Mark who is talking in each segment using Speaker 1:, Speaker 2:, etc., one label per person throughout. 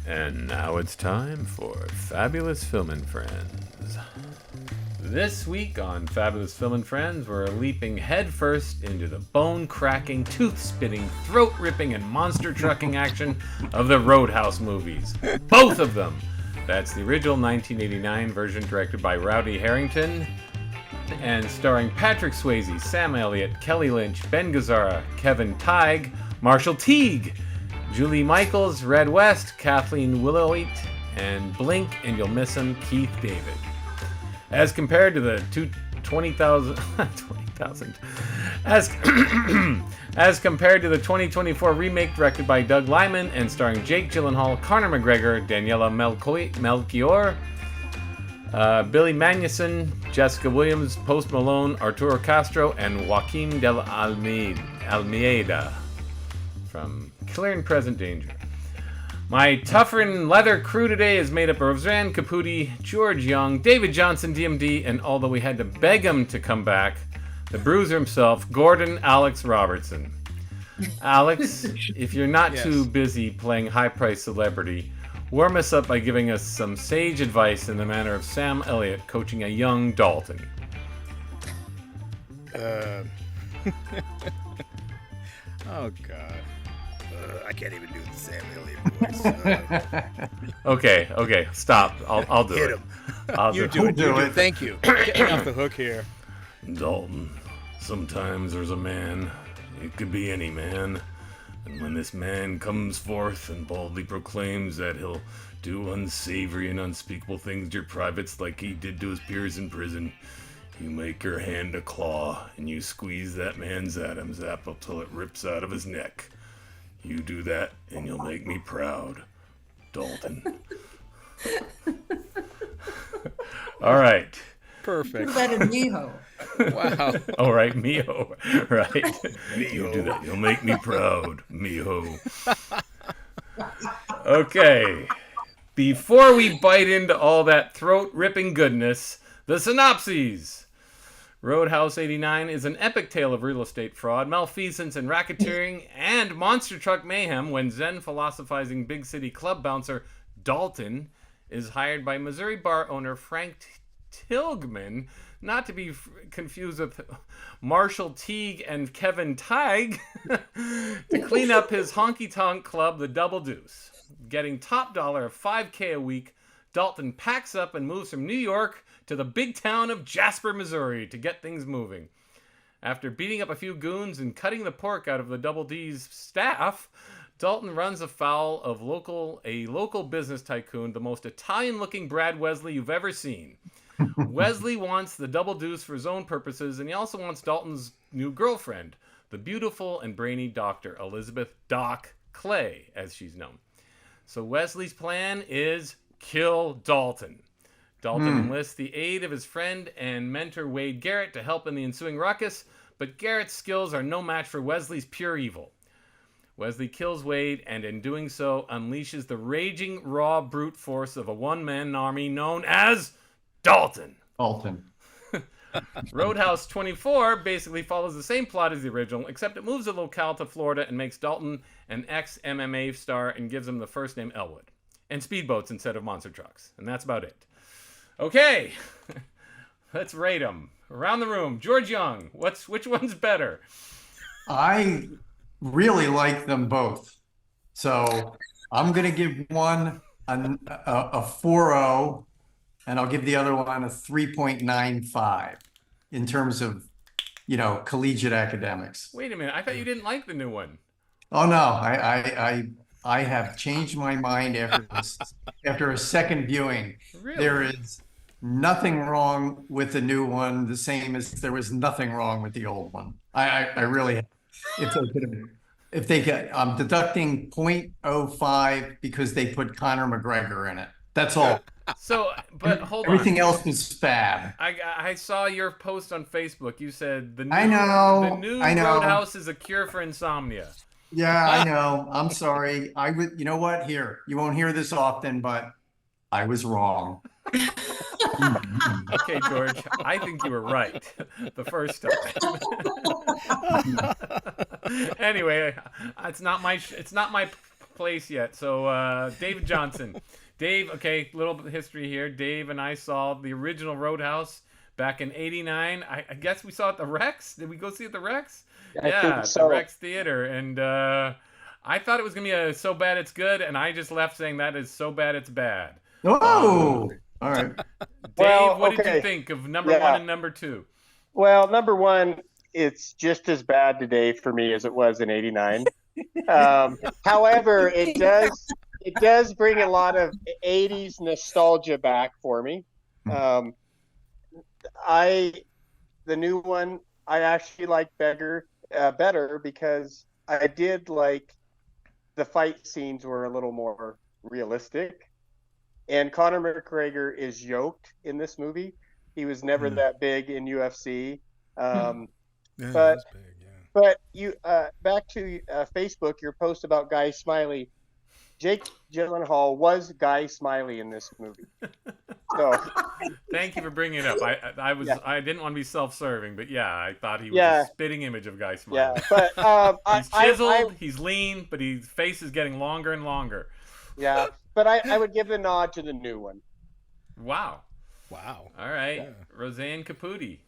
Speaker 1: And now it's time for Fabulous Film and Friends. This week on Fabulous Film and Friends, we're leaping headfirst into the bone-cracking, tooth-spitting, throat-ripping, and monster-trucking action of the Roadhouse movies. Both of them! That's the original 1989 version directed by Rowdy Herrington and starring Patrick Swayze, Sam Elliott, Kelly Lynch, Ben Gazzara, Kevin Tighe, Marshall Teague, Julie Michaels, Red West, Kathleen Wilhoite, and Blink, and you'll miss him, Keith David. As compared to the 20,000, as compared to the 2024 remake directed by Doug Liman and starring Jake Gyllenhaal, Conor McGregor, Daniela Melchior, Billy Magnussen, Jessica Williams, Post Malone, Arturo Castro, and Joaquim de Almeida from Clear and Present Danger. My tougher and leather crew today is made up of Roseanne Caputi, George Young, David Johnson DMD, and although we had to beg him to come back, the bruiser himself, Gordon Alex Robertson. Alex, if you're not too busy playing high-priced celebrity, warm us up by giving us some sage advice in the manner of Sam Elliott coaching a young Dalton.
Speaker 2: Oh, God. I can't even do the Sam Elliott voice.
Speaker 1: Okay, stop. I'll do
Speaker 2: Hit
Speaker 1: it.
Speaker 2: him.
Speaker 1: I'll
Speaker 2: You do it. Thank you. Get me off the hook here.
Speaker 1: Dalton, sometimes there's a man. It could be any man. And when this man comes forth and boldly proclaims that he'll do unsavory and unspeakable things to your privates like he did to his peers in prison, you make your hand a claw and you squeeze that man's Adam's apple till it rips out of his neck. You do that and you'll make me proud, Dalton. All right.
Speaker 2: Perfect.
Speaker 3: What about a Miho?
Speaker 2: Wow.
Speaker 1: All right, Miho. Right. Miho. You do that. You'll make me proud, Miho. Okay. Before we bite into all that throat-ripping goodness, the synopses. Roadhouse 89 is an epic tale of real estate fraud, malfeasance, and racketeering, and monster truck mayhem when Zen philosophizing big city club bouncer Dalton is hired by Missouri bar owner Frank Tilghman, not to be confused with Marshall Teague and Kevin Tighe, to clean up his honky-tonk club, the Double Deuce. Getting top dollar of $5,000 a week, Dalton packs up and moves from New York to the big town of Jasper, Missouri to get things moving. After beating up a few goons and cutting the pork out of the Double D's staff, Dalton runs afoul of a local business tycoon, the most Italian-looking Brad Wesley you've ever seen. Wesley wants the Double Deuce for his own purposes, and he also wants Dalton's new girlfriend, the beautiful and brainy Dr. Elizabeth Doc Clay, as she's known. So Wesley's plan is kill Dalton. Dalton enlists the aid of his friend and mentor Wade Garrett to help in the ensuing ruckus, but Garrett's skills are no match for Wesley's pure evil. Wesley kills Wade, and in doing so, unleashes the raging, raw brute force of a one-man army known as Dalton. Roadhouse 24 basically follows the same plot as the original, except it moves the locale to Florida and makes Dalton an ex-MMA star and gives him the first name Elwood. And speedboats instead of monster trucks. And that's about it. Okay, let's rate them. Around the room, George Young, which one's better?
Speaker 4: I really like them both. So I'm going to give one a 4.0, and I'll give the other one a 3.95 in terms of, collegiate academics.
Speaker 1: Wait a minute, I thought you didn't like the new one.
Speaker 4: Oh, no, I have changed my mind after a second viewing.
Speaker 1: Really?
Speaker 4: There is nothing wrong with the new one, the same as there was nothing wrong with the old one. I really, if they get, I'm deducting 0.05 because they put Conor McGregor in it. That's all.
Speaker 1: So, but hold on.
Speaker 4: Everything else was fab.
Speaker 1: I saw your post on Facebook. You said the new
Speaker 4: I know.
Speaker 1: Roadhouse is a cure for insomnia.
Speaker 4: Yeah, I know. I'm sorry. You know what? Here, you won't hear this often, but I was wrong.
Speaker 1: Okay, George, I think you were right the first time. Anyway, it's not my place yet. So David Johnson. Dave, okay, little history here. Dave and I saw the original Roadhouse back in '89. I guess we saw it at the Rex. Did we go see it at the Rex?
Speaker 3: I
Speaker 1: Yeah,
Speaker 3: think
Speaker 1: at
Speaker 3: so.
Speaker 1: the Rex Theater. And I thought it was going to be a so bad it's good, and I just left saying that is so bad it's bad.
Speaker 4: Oh, all right.
Speaker 1: Dave,
Speaker 3: Well,
Speaker 1: what did you
Speaker 3: okay.
Speaker 1: think of number
Speaker 3: Yeah.
Speaker 1: 1 and number 2?
Speaker 3: Well, number one, it's just as bad today for me as it was in '89. However, it does bring a lot of '80s nostalgia back for me. The new one I actually like better because I did like the fight scenes were a little more realistic, and Conor McGregor is yoked in this movie. He was never that big in UFC.
Speaker 2: Yeah,
Speaker 3: But-
Speaker 2: that's big. Yeah.
Speaker 3: But you back to Facebook, your post about Guy Smiley. Jake Gyllenhaal was Guy Smiley in this movie. So
Speaker 1: Thank you for bringing it up. I was
Speaker 3: Yeah.
Speaker 1: I didn't want to be self-serving, but yeah, I thought he was
Speaker 3: Yeah.
Speaker 1: a spitting image of Guy
Speaker 3: yeah,
Speaker 1: Smiley.
Speaker 3: but
Speaker 1: He's chiseled, he's lean, but his face is getting longer and longer.
Speaker 3: I would give the nod to the new one.
Speaker 1: Wow.
Speaker 2: Wow.
Speaker 1: All right.
Speaker 2: Yeah.
Speaker 1: Roseanne Caputi.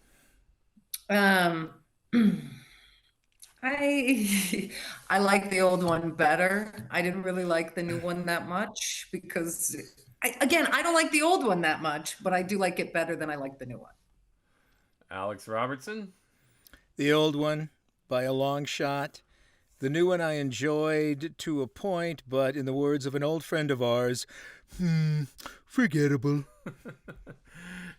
Speaker 5: I like the old one better. I didn't really like the new one that much because I don't like the old one that much, but I do like it better than I like the new one.
Speaker 1: Alex Robertson.
Speaker 2: The old one by a long shot. The new one I enjoyed to a point, but in the words of an old friend of ours, forgettable.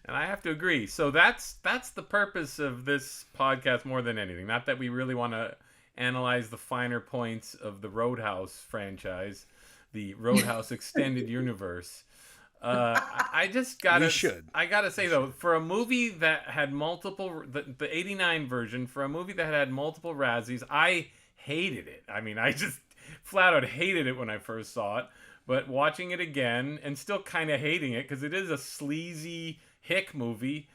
Speaker 1: And I have to agree. So that's the purpose of this podcast more than anything. Not that we really want to analyze the finer points of the Roadhouse franchise, the Roadhouse extended universe. I just gotta.
Speaker 2: We should.
Speaker 1: I gotta say though, for a movie that had multiple, the '89 version, for a movie that had multiple Razzies, I hated it. I mean, I just flat out hated it when I first saw it. But watching it again and still kind of hating it because it is a sleazy hick movie,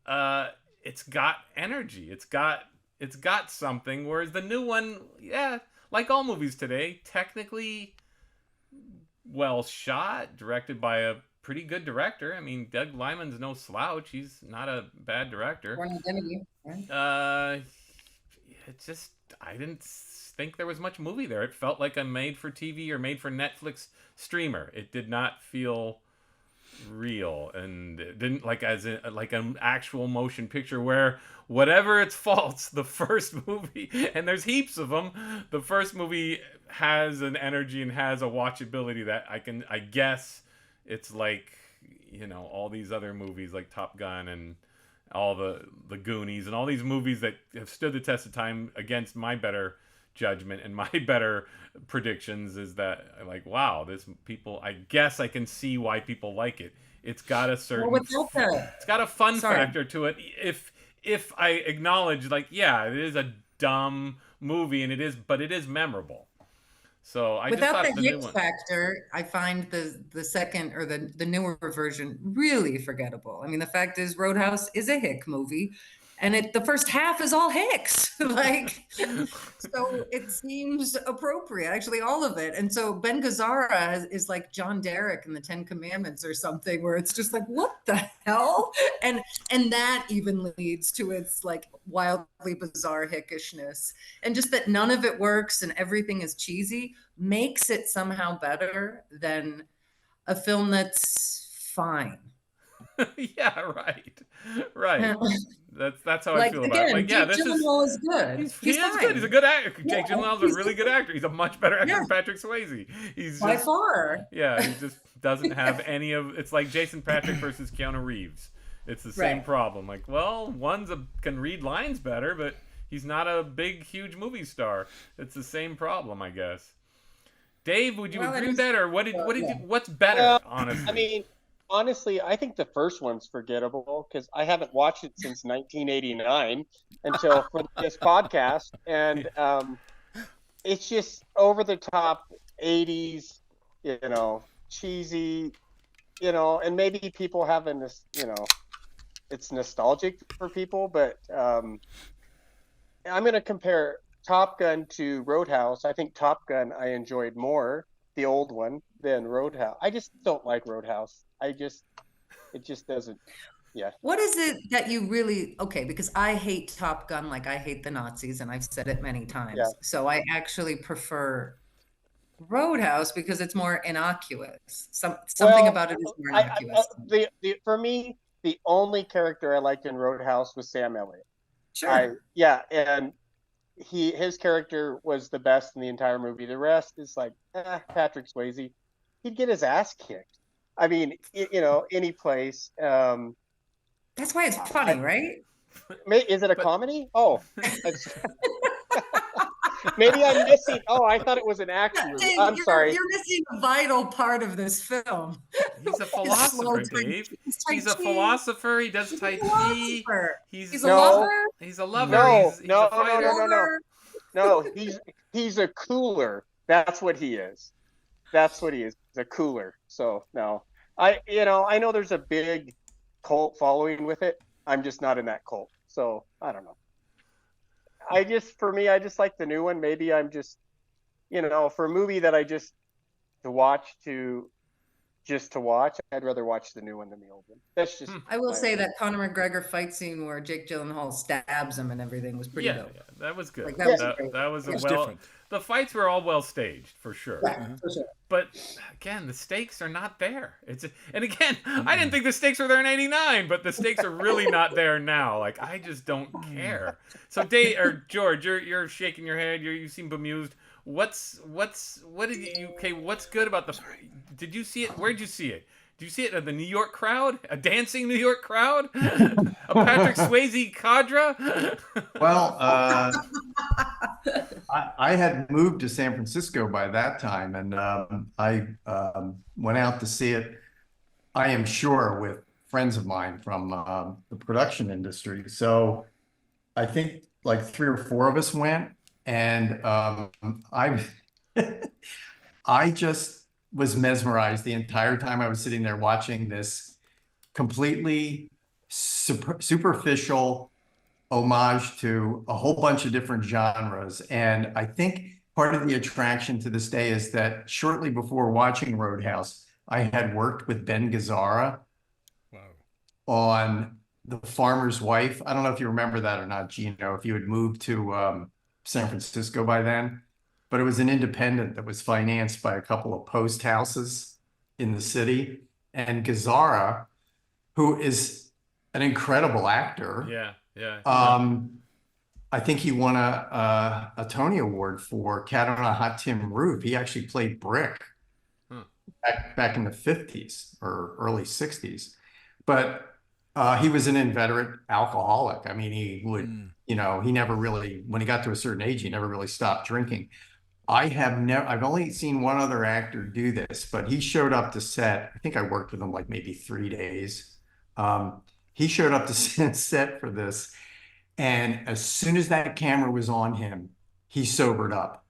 Speaker 1: it's got energy. It's got something. Whereas the new one, yeah, like all movies today, technically well shot, directed by a pretty good director. I mean, Doug Liman's no slouch. He's not a bad director.
Speaker 5: Born Identity, right?
Speaker 1: It just, I didn't think there was much movie there. It felt like a made-for-TV or made-for-Netflix streamer. It did not feel real, and it didn't like like an actual motion picture where whatever its faults, the first movie, and there's heaps of them, the first movie has an energy and has a watchability that I guess it's like, you know, all these other movies like Top Gun and all the Goonies and all these movies that have stood the test of time against my better judgment and my better predictions is that like, wow, I guess I can see why people like it. It's got a certain it's got a fun factor to it. If I acknowledge like, yeah, it is a dumb movie but it is memorable. So I
Speaker 5: Without
Speaker 1: just thought
Speaker 5: the
Speaker 1: the new
Speaker 5: hit
Speaker 1: one.
Speaker 5: factor, I find the second or the newer version really forgettable. I mean, the fact is Roadhouse is a hick movie, and the first half is all hicks. Like, so it seems appropriate, actually, all of it. And so Ben Gazzara is like John Derek in the Ten Commandments or something, where it's just like, what the hell? And that even leads to its like wildly bizarre hickishness. And just that none of it works and everything is cheesy makes it somehow better than a film that's fine.
Speaker 1: Yeah, right. That's how I
Speaker 5: Like,
Speaker 1: feel about it.
Speaker 5: again,
Speaker 1: Like, yeah,
Speaker 5: Jake
Speaker 1: this
Speaker 5: Gyllenhaal is good.
Speaker 1: He's
Speaker 5: fine.
Speaker 1: good. He's a good actor. Jake
Speaker 5: Yeah,
Speaker 1: Gyllenhaal's a
Speaker 5: he's
Speaker 1: really good actor. He's a much better actor
Speaker 5: Yeah.
Speaker 1: than Patrick Swayze. He's
Speaker 5: By
Speaker 1: just,
Speaker 5: far.
Speaker 1: yeah, he just doesn't have any of. It's like Jason Patrick versus Keanu Reeves. It's the same
Speaker 5: Right.
Speaker 1: problem. Like, well, can read lines better, but he's not a big, huge movie star. It's the same problem, I guess. Dave, would you
Speaker 5: Well,
Speaker 1: agree
Speaker 5: it
Speaker 1: with
Speaker 5: is-
Speaker 1: that, or what's better?
Speaker 3: Well,
Speaker 1: Honestly,
Speaker 3: I mean, honestly, I think the first one's forgettable because I haven't watched it since 1989 until for this podcast, and it's just over the top 80s, you know, cheesy, you know, and maybe people having this, you know, it's nostalgic for people, but I'm going to compare Top Gun to Roadhouse. I think Top Gun I enjoyed more the old one than Roadhouse. I just don't like Roadhouse. It just doesn't. Yeah.
Speaker 5: What is it that you really, okay, because I hate Top Gun like I hate the Nazis, and I've said it many times.
Speaker 3: Yeah.
Speaker 5: So I actually prefer Roadhouse because it's more innocuous. Something about it is more innocuous.
Speaker 3: For me, the only character I liked in Roadhouse was Sam Elliott.
Speaker 5: Sure.
Speaker 3: And his character was the best in the entire movie. The rest is like Patrick Swayze. He'd get his ass kicked. I mean, any place.
Speaker 5: That's why it's funny, right?
Speaker 3: Is it a comedy? Oh, maybe I'm missing. Oh, I thought it was an action movie. I'm sorry.
Speaker 5: You're missing a vital part of this film.
Speaker 1: He's a philosopher, Dave. He's a philosopher. He does Tai Chi.
Speaker 5: He's a lover.
Speaker 1: He's a lover.
Speaker 3: No,
Speaker 1: he's a fighter.
Speaker 3: No. He's a cooler. That's what he is. That's what he is. He's a cooler. So no, I know there's a big cult following with it. I'm just not in that cult. So I don't know. For me, I just like the new one. Maybe I'm just, for a movie that I just to watch, I'd rather watch the new one than the old one. That's just.
Speaker 5: I will say that Conor McGregor fight scene where Jake Gyllenhaal stabs him and everything was pretty dope.
Speaker 1: Yeah, that was good.
Speaker 5: Like,
Speaker 1: that was
Speaker 2: different.
Speaker 1: The fights were all well staged for sure.
Speaker 5: Yeah, for sure.
Speaker 1: But again, the stakes are not there. And again, I didn't think the stakes were there in '89, but the stakes are really not there now. Like, I just don't care. So Dave or George, you're shaking your head. You seem bemused. What's good about the? Did you see it? Where did you see it? Did you see it at the New York crowd? A dancing New York crowd? A Patrick Swayze cadre?
Speaker 4: Well, I had moved to San Francisco by that time, and I went out to see it, I am sure, with friends of mine from the production industry. So I think like 3 or 4 of us went, and I just was mesmerized the entire time I was sitting there watching this completely superficial homage to a whole bunch of different genres. And I think part of the attraction to this day is that shortly before watching Roadhouse, I had worked with Ben Gazzara on The Farmer's Wife. I don't know if you remember that or not, Gino, if you had moved to San Francisco by then. But it was an independent that was financed by a couple of post houses in the city. And Gazzara, who is an incredible actor.
Speaker 1: Yeah.
Speaker 4: I think he won a Tony Award for Cat on a Hot Tin Roof. He actually played Brick back in the 50s or early 60s. But he was an inveterate alcoholic. I mean, he would, he never really, when he got to a certain age, he never really stopped drinking. I've only seen one other actor do this, but he showed up to set. I think I worked with him like maybe 3 days. He showed up to set for this. And as soon as that camera was on him, he sobered up.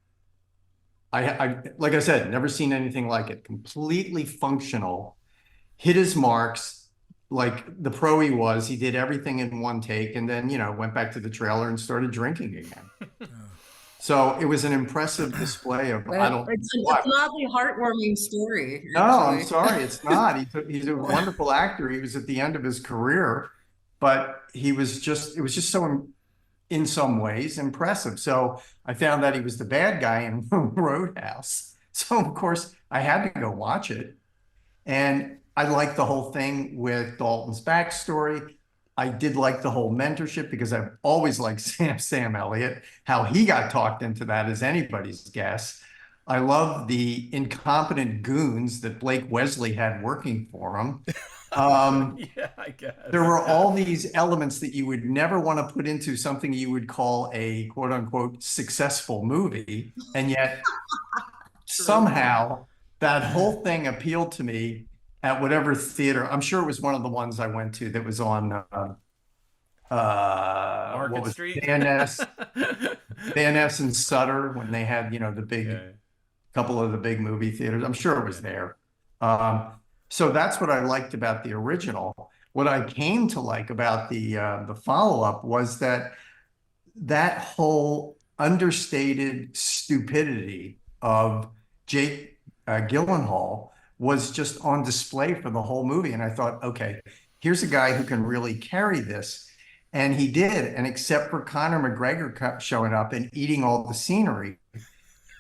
Speaker 4: I like I said, never seen anything like it. Completely functional, hit his marks like the pro he was. He did everything in one take, and then, went back to the trailer and started drinking again. So it was an impressive display of,
Speaker 5: It's an oddly heartwarming story.
Speaker 4: No, I'm sorry, it's not. He's a wonderful actor. He was at the end of his career, but it was just so, in some ways, impressive. So I found that he was the bad guy in Roadhouse. So of course I had to go watch it. And I liked the whole thing with Dalton's backstory. I did like the whole mentorship because I've always liked Sam Elliott. How he got talked into that is anybody's guess. I love the incompetent goons that Blake Wesley had working for him.
Speaker 1: Yeah, I guess.
Speaker 4: There were all these elements that you would never want to put into something you would call a quote unquote successful movie. And yet somehow that whole thing appealed to me at whatever theater. I'm sure it was one of the ones I went to that was on
Speaker 1: Market Street,
Speaker 4: DNS and Sutter, when they had, the big couple of the big movie theaters. I'm sure it was there. So that's what I liked about the original. What I came to like about the follow-up was that whole understated stupidity of Jake Gyllenhaal was just on display for the whole movie. And I thought, okay, here's a guy who can really carry this. And he did. And except for Conor McGregor showing up and eating all the scenery,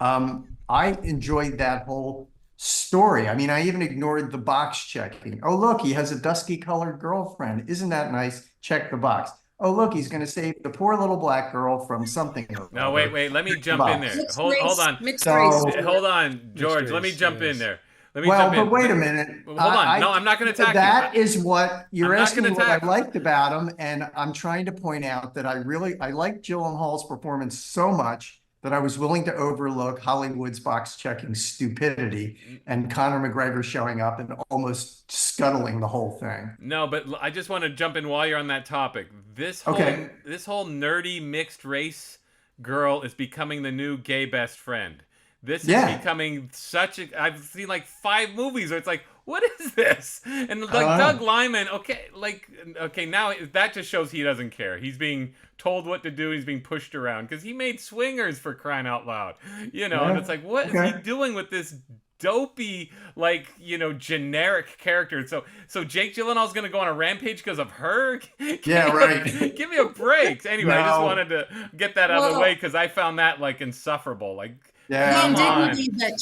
Speaker 4: I enjoyed that whole story. I mean, I even ignored the box checking. Oh, look, he has a dusky colored girlfriend. Isn't that nice? Check the box. Oh, look, he's going to save the poor little black girl from something.
Speaker 1: No, wait. Let me jump in there.
Speaker 5: Mixed
Speaker 1: Hold
Speaker 5: race,
Speaker 1: on.
Speaker 5: Mixed
Speaker 4: So-
Speaker 5: race.
Speaker 1: Hold on, George.
Speaker 2: Mixed
Speaker 1: Let me
Speaker 2: race,
Speaker 1: jump
Speaker 2: yes.
Speaker 1: in there. Let me
Speaker 4: Well,
Speaker 1: jump in.
Speaker 4: but wait a minute.
Speaker 1: Hold on. No, I'm not going to attack
Speaker 4: That
Speaker 1: you.
Speaker 4: is what you're
Speaker 1: I'm not
Speaker 4: asking
Speaker 1: gonna
Speaker 4: what I
Speaker 1: attack.
Speaker 4: liked about him, and I'm trying to point out that I like Gyllenhaal's performance so much that I was willing to overlook Hollywood's box checking stupidity and Conor McGregor showing up and almost scuttling the whole thing.
Speaker 1: No, but I just want to jump in while you're on that topic. This whole nerdy mixed race girl is becoming the new gay best friend. This is becoming such a. I've seen like 5 movies where it's like, what is this? And like Doug Liman, okay, now that just shows he doesn't care. He's being told what to do. He's being pushed around because he made Swingers, for crying out loud. And it's like, what is he doing with this dopey, generic character? So Jake Gyllenhaal's gonna go on a rampage because of her?
Speaker 4: Right.
Speaker 1: Give me a break. Anyway, I just wanted to get that out of the way because I found that like insufferable. Like.
Speaker 5: The indignity that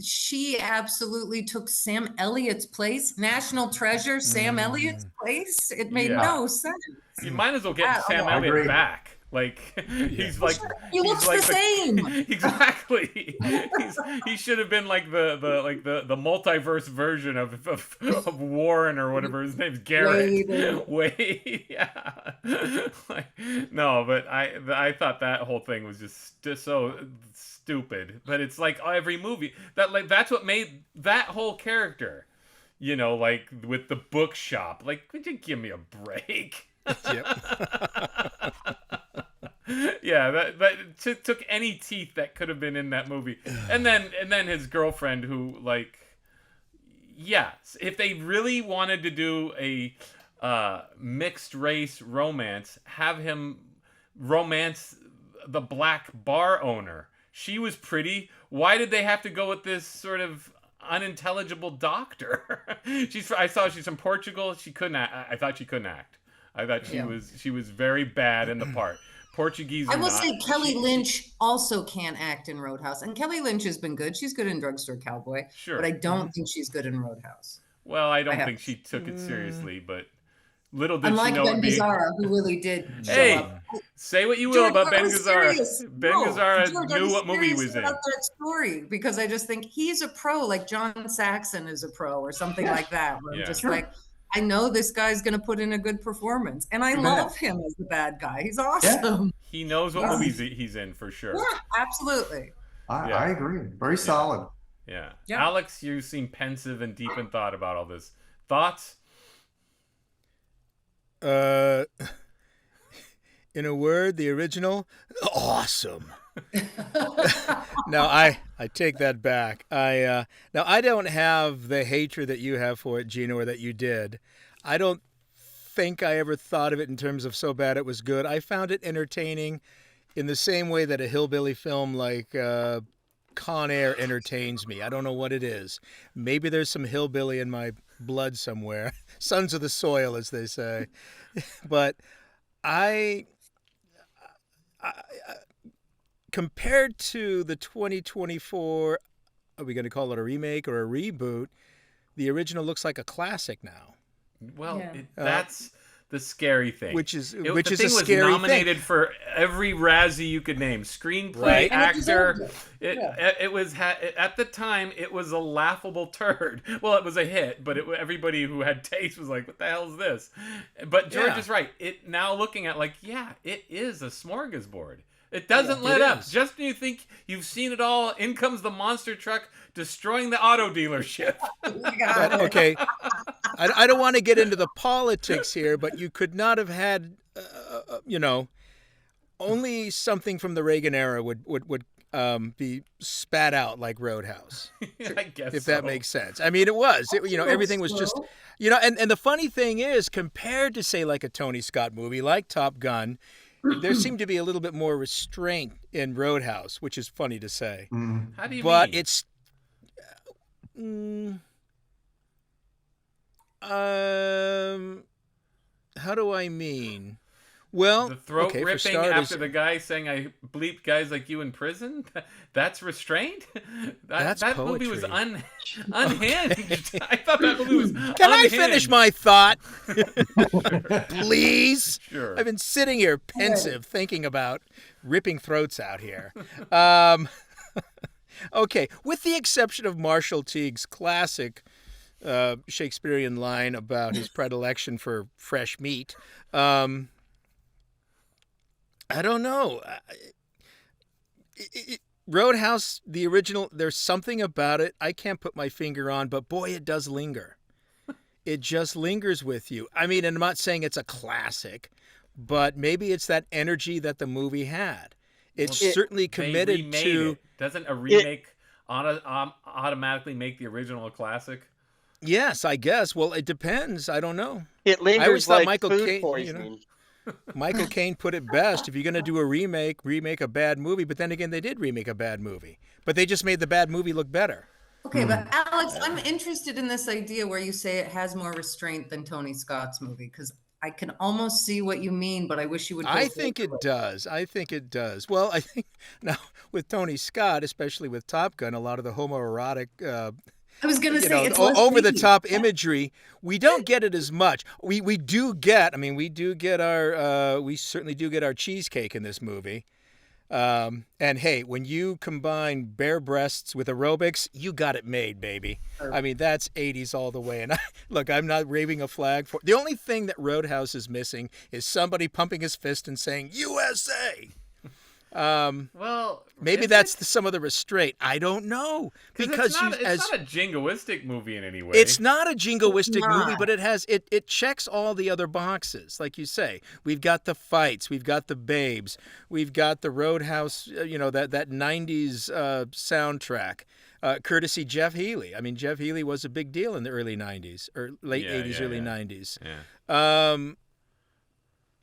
Speaker 5: she absolutely took Sam Elliott's place, national treasure, Sam Elliott's place. It made no sense.
Speaker 1: You might as well get Sam Elliott back. Like he's like
Speaker 5: he looks the same.
Speaker 1: Exactly. He should have been like the multiverse version of Warren or whatever his name's, Garrett. Wade. Yeah. No, but I thought that whole thing was just so stupid. But it's like every movie that's what made that whole character. Like with the bookshop. Like, could you give me a break?
Speaker 2: Yep.
Speaker 1: Yeah, that took any teeth that could have been in that movie. And then his girlfriend, who if they really wanted to do a mixed race romance, have him romance the black bar owner. She was pretty. Why did they have to go with this sort of unintelligible doctor? I saw she's from Portugal. She couldn't act. I thought she couldn't act. I thought she was very bad in the part. Portuguese.
Speaker 5: I will say Kelly Lynch also can't act in Roadhouse, and Kelly Lynch has been good. She's good in Drugstore Cowboy, but I don't think she's good in Roadhouse.
Speaker 1: Well, I don't think she took it seriously, but little did
Speaker 5: unlike
Speaker 1: she know.
Speaker 5: Ben Gazzara, who really did.
Speaker 1: Hey,
Speaker 5: show up.
Speaker 1: Say what you will about Ben Gazzara. Ben
Speaker 5: No,
Speaker 1: Gazzara
Speaker 5: George,
Speaker 1: knew
Speaker 5: I'm
Speaker 1: what movie he was in.
Speaker 5: about that story, because I just think he's a pro, like John Saxon is a pro, or something like that. Where I'm just like, I know this guy's going to put in a good performance, and I love him as the bad guy. He's awesome.
Speaker 1: He knows what movies he's in for sure.
Speaker 5: Yeah, absolutely.
Speaker 4: I agree. Very solid.
Speaker 1: Yeah. Alex, you seem pensive and deep in thought about all this. Thoughts?
Speaker 2: In a word, the original, awesome. Now I take that back. Now I don't have the hatred that you have for it, Gino, or that you did. I don't think I ever thought of it in terms of so bad it was good. I found it entertaining in the same way that a hillbilly film like Con Air entertains me. I don't know what it is. Maybe there's some hillbilly in my blood somewhere. Sons of the soil, as they say. But I compared to the 2024, are we going to call it a remake or a reboot? The original looks like a classic now.
Speaker 1: Well, that's the scary thing.
Speaker 2: Which is
Speaker 1: the
Speaker 2: a
Speaker 1: thing
Speaker 2: scary
Speaker 1: was nominated
Speaker 2: thing.
Speaker 1: for every Razzie you could name. Screenplay,
Speaker 2: Right.
Speaker 1: actor. It was at the time it was a laughable turd. Well, it was a hit, but everybody who had taste was like, "What the hell is this?" But George is right. It now looking at it is a smorgasbord. It doesn't let up.
Speaker 2: Is.
Speaker 1: Just when you think you've seen it all, in comes the monster truck destroying the auto dealership.
Speaker 2: But, okay, I don't want to get into the politics here, but you could not have had, only something from the Reagan era would be spat out like Roadhouse.
Speaker 1: I guess
Speaker 2: if that makes sense. I mean, it was. Everything was just, and the funny thing is, compared to, say, like a Tony Scott movie like Top Gun, there seemed to be a little bit more restraint in Roadhouse, which is funny to say.
Speaker 1: How do you
Speaker 2: but
Speaker 1: mean?
Speaker 2: it's How do I mean? Well,
Speaker 1: The throat
Speaker 2: okay, for
Speaker 1: ripping
Speaker 2: starters,
Speaker 1: after the guy saying "I bleeped guys like you in prison." That's restraint.
Speaker 2: That's
Speaker 1: that movie was
Speaker 2: poetry.
Speaker 1: unhinged. I thought that movie was.
Speaker 2: Can I finish my thought, please?
Speaker 1: Sure.
Speaker 2: I've been sitting here pensive, thinking about ripping throats out here. Okay, with the exception of Marshall Teague's classic Shakespearean line about his predilection for fresh meat, I don't know. Roadhouse, the original, there's something about it I can't put my finger on, but boy, it does linger. It just lingers with you. I mean, and I'm not saying it's a classic, but maybe it's that energy that the movie had. It's certainly committed to.
Speaker 1: It. Doesn't a remake automatically make the original a classic?
Speaker 2: Yes, I guess. Well, it depends. I don't know.
Speaker 3: It lingers
Speaker 2: I always thought
Speaker 3: like
Speaker 2: Michael
Speaker 3: food
Speaker 2: Caine,
Speaker 3: poisoning.
Speaker 2: Michael Caine put it best. If you're going to do a remake a bad movie. But then again, they did remake a bad movie. But they just made the bad movie look better.
Speaker 5: Okay, but Alex, I'm interested in this idea where you say it has more restraint than Tony Scott's movie, because I can almost see what you mean, but I wish you would.
Speaker 2: I think it does. I think it does. Well, I think now with Tony Scott, especially with Top Gun, a lot of the homoerotic,
Speaker 5: I was going to say it's
Speaker 2: over the top imagery, we don't get it as much. We do get. I mean, we certainly do get our cheesecake in this movie. And hey, when you combine bare breasts with aerobics, you got it made, baby. I mean, that's 80s all the way. And look, I'm not waving a flag for. The only thing that Roadhouse is missing is somebody pumping his fist and saying USA.
Speaker 1: Well,
Speaker 2: maybe that's some of the restraint. I don't know, because
Speaker 1: it's not a jingoistic movie in any way.
Speaker 2: It's not a jingoistic movie, but it checks all the other boxes, like you say. We've got the fights, we've got the babes, we've got the Roadhouse, that 90s soundtrack, courtesy Jeff Healey. I mean, Jeff Healey was a big deal in the early 90s or late 80s, early 90s.
Speaker 1: Yeah.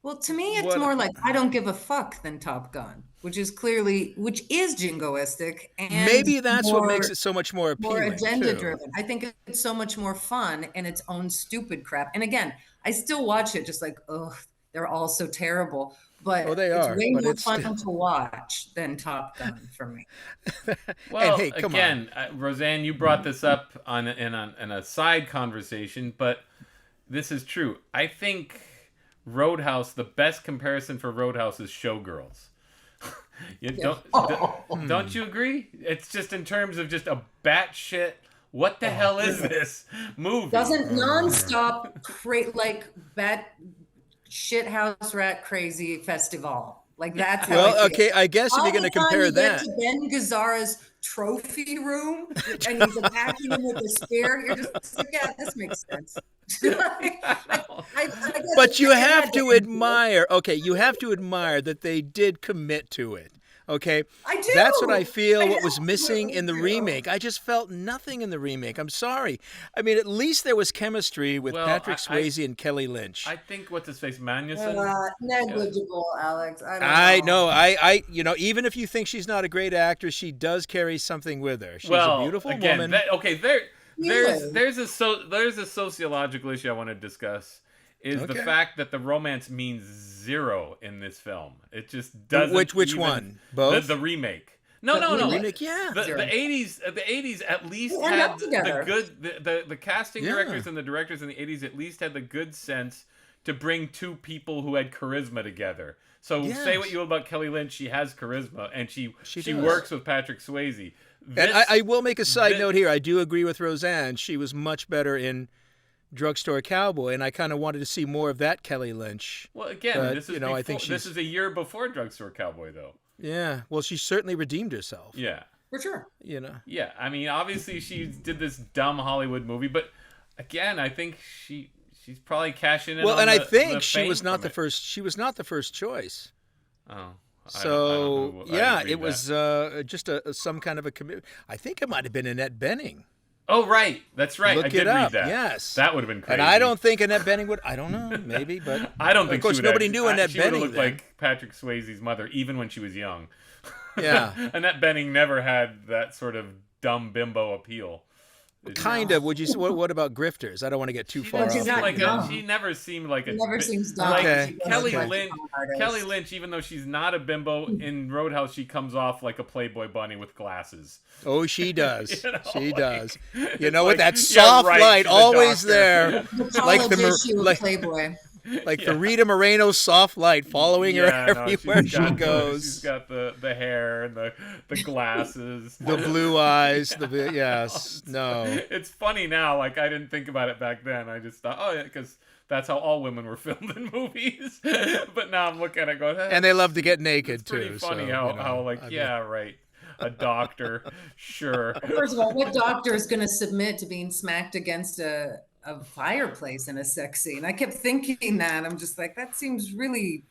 Speaker 5: Well, to me, it's more like I don't give a fuck than Top Gun, which is jingoistic. And
Speaker 2: maybe that's what makes it so much more appealing.
Speaker 5: More agenda driven. I think it's so much more fun in its own stupid crap. And again, I still watch it just like, oh, they're all so terrible. But it's way more fun to watch than Top Gun for me.
Speaker 1: Well, hey, again, Roseanne, you brought this up in a side conversation, but this is true. I think Roadhouse, the best comparison for Roadhouse is Showgirls. Don't you agree? It's just in terms of just a batshit. What the hell is this movie?
Speaker 5: Doesn't nonstop like bat shit house rat crazy festival. Like that's how
Speaker 2: I guess if you're going to compare that
Speaker 5: to Ben Gazzara's trophy room and he's attacking him with a spear, you're just like, yeah, this makes sense.
Speaker 2: But you have to admire. Okay, you have to admire that they did commit to it. Okay,
Speaker 5: I do.
Speaker 2: That's what I feel. What was missing in the remake? I just felt nothing in the remake. I'm sorry. I mean, at least there was chemistry with Patrick Swayze and Kelly Lynch.
Speaker 1: I think what's his face, Magnussen.
Speaker 5: Negligible, Alex.
Speaker 2: I know. I even if you think she's not a great actress, she does carry something with her. She's a beautiful woman.
Speaker 1: There's a sociological issue I want to discuss. The fact that the romance means zero in this film. It just doesn't.
Speaker 2: Which one? Both?
Speaker 1: The remake. No.
Speaker 2: The remake, yeah.
Speaker 1: The 80s at least had the casting directors and the directors in the 80s at least had the good sense to bring two people who had charisma together. So say what you will about Kelly Lynch, she has charisma and she works with Patrick Swayze.
Speaker 2: And I will make a side note here. I do agree with Roseanne. She was much better in Drugstore Cowboy, and I kind of wanted to see more of that Kelly Lynch.
Speaker 1: Well, again, this is a year before Drugstore Cowboy, though.
Speaker 2: Yeah, well, she certainly redeemed herself.
Speaker 1: Yeah,
Speaker 5: for sure.
Speaker 1: Yeah, I mean, obviously she did this dumb Hollywood movie, but again, I think she's probably cashing in.
Speaker 2: Well, and I think she was not the first. She was not the first choice.
Speaker 1: Oh.
Speaker 2: So it was just some kind of a commitment. I think it might have been Annette Bening.
Speaker 1: Oh, right. That's right.
Speaker 2: Look
Speaker 1: I did
Speaker 2: it up.
Speaker 1: read that.
Speaker 2: Yes.
Speaker 1: That would have been crazy.
Speaker 2: And I don't think Annette Bening would. I don't know. Maybe, but
Speaker 1: I don't think.
Speaker 2: Of course, nobody knew Annette Bening.
Speaker 1: She would have looked like Patrick Swayze's mother, even when she was young.
Speaker 2: Yeah.
Speaker 1: Annette Bening never had that sort of dumb bimbo appeal.
Speaker 2: Kind of. Would you? What about Grifters? I don't want to get too far
Speaker 5: she's
Speaker 2: off.
Speaker 5: not dumb.
Speaker 1: She never seemed like
Speaker 5: She
Speaker 1: a.
Speaker 5: never seems dumb.
Speaker 1: Like
Speaker 2: Okay.
Speaker 1: Kelly
Speaker 2: Okay.
Speaker 1: Lynch. Kelly Lynch, even though she's not a bimbo in Roadhouse, she comes off like a Playboy bunny with glasses.
Speaker 2: Oh, she does.
Speaker 1: You know,
Speaker 2: She
Speaker 1: like,
Speaker 2: does. You
Speaker 1: it's
Speaker 2: know what?
Speaker 1: like,
Speaker 2: That
Speaker 1: yeah,
Speaker 2: soft
Speaker 1: right,
Speaker 2: light,
Speaker 1: she's a
Speaker 2: always
Speaker 1: doctor.
Speaker 2: there.
Speaker 5: The
Speaker 2: Like
Speaker 5: college
Speaker 2: the
Speaker 5: issue of
Speaker 2: like-
Speaker 5: Playboy.
Speaker 2: Like the Rita Moreno soft light following her
Speaker 1: Yeah, no,
Speaker 2: everywhere
Speaker 1: she's
Speaker 2: she
Speaker 1: got
Speaker 2: goes.
Speaker 1: She's got the hair and the glasses.
Speaker 2: The blue eyes. Yes. No.
Speaker 1: It's funny now. Like, I didn't think about it back then. I just thought, oh yeah, because that's how all women were filmed in movies. But now I'm looking at it going,
Speaker 2: And they love to get naked
Speaker 1: it's pretty
Speaker 2: too.
Speaker 1: funny
Speaker 2: so,
Speaker 1: how like,
Speaker 2: I mean-
Speaker 1: yeah, right. A doctor, sure.
Speaker 5: First of all, what doctor is going to submit to being smacked against a fireplace in a sex scene? I kept thinking that. I'm just like, that seems really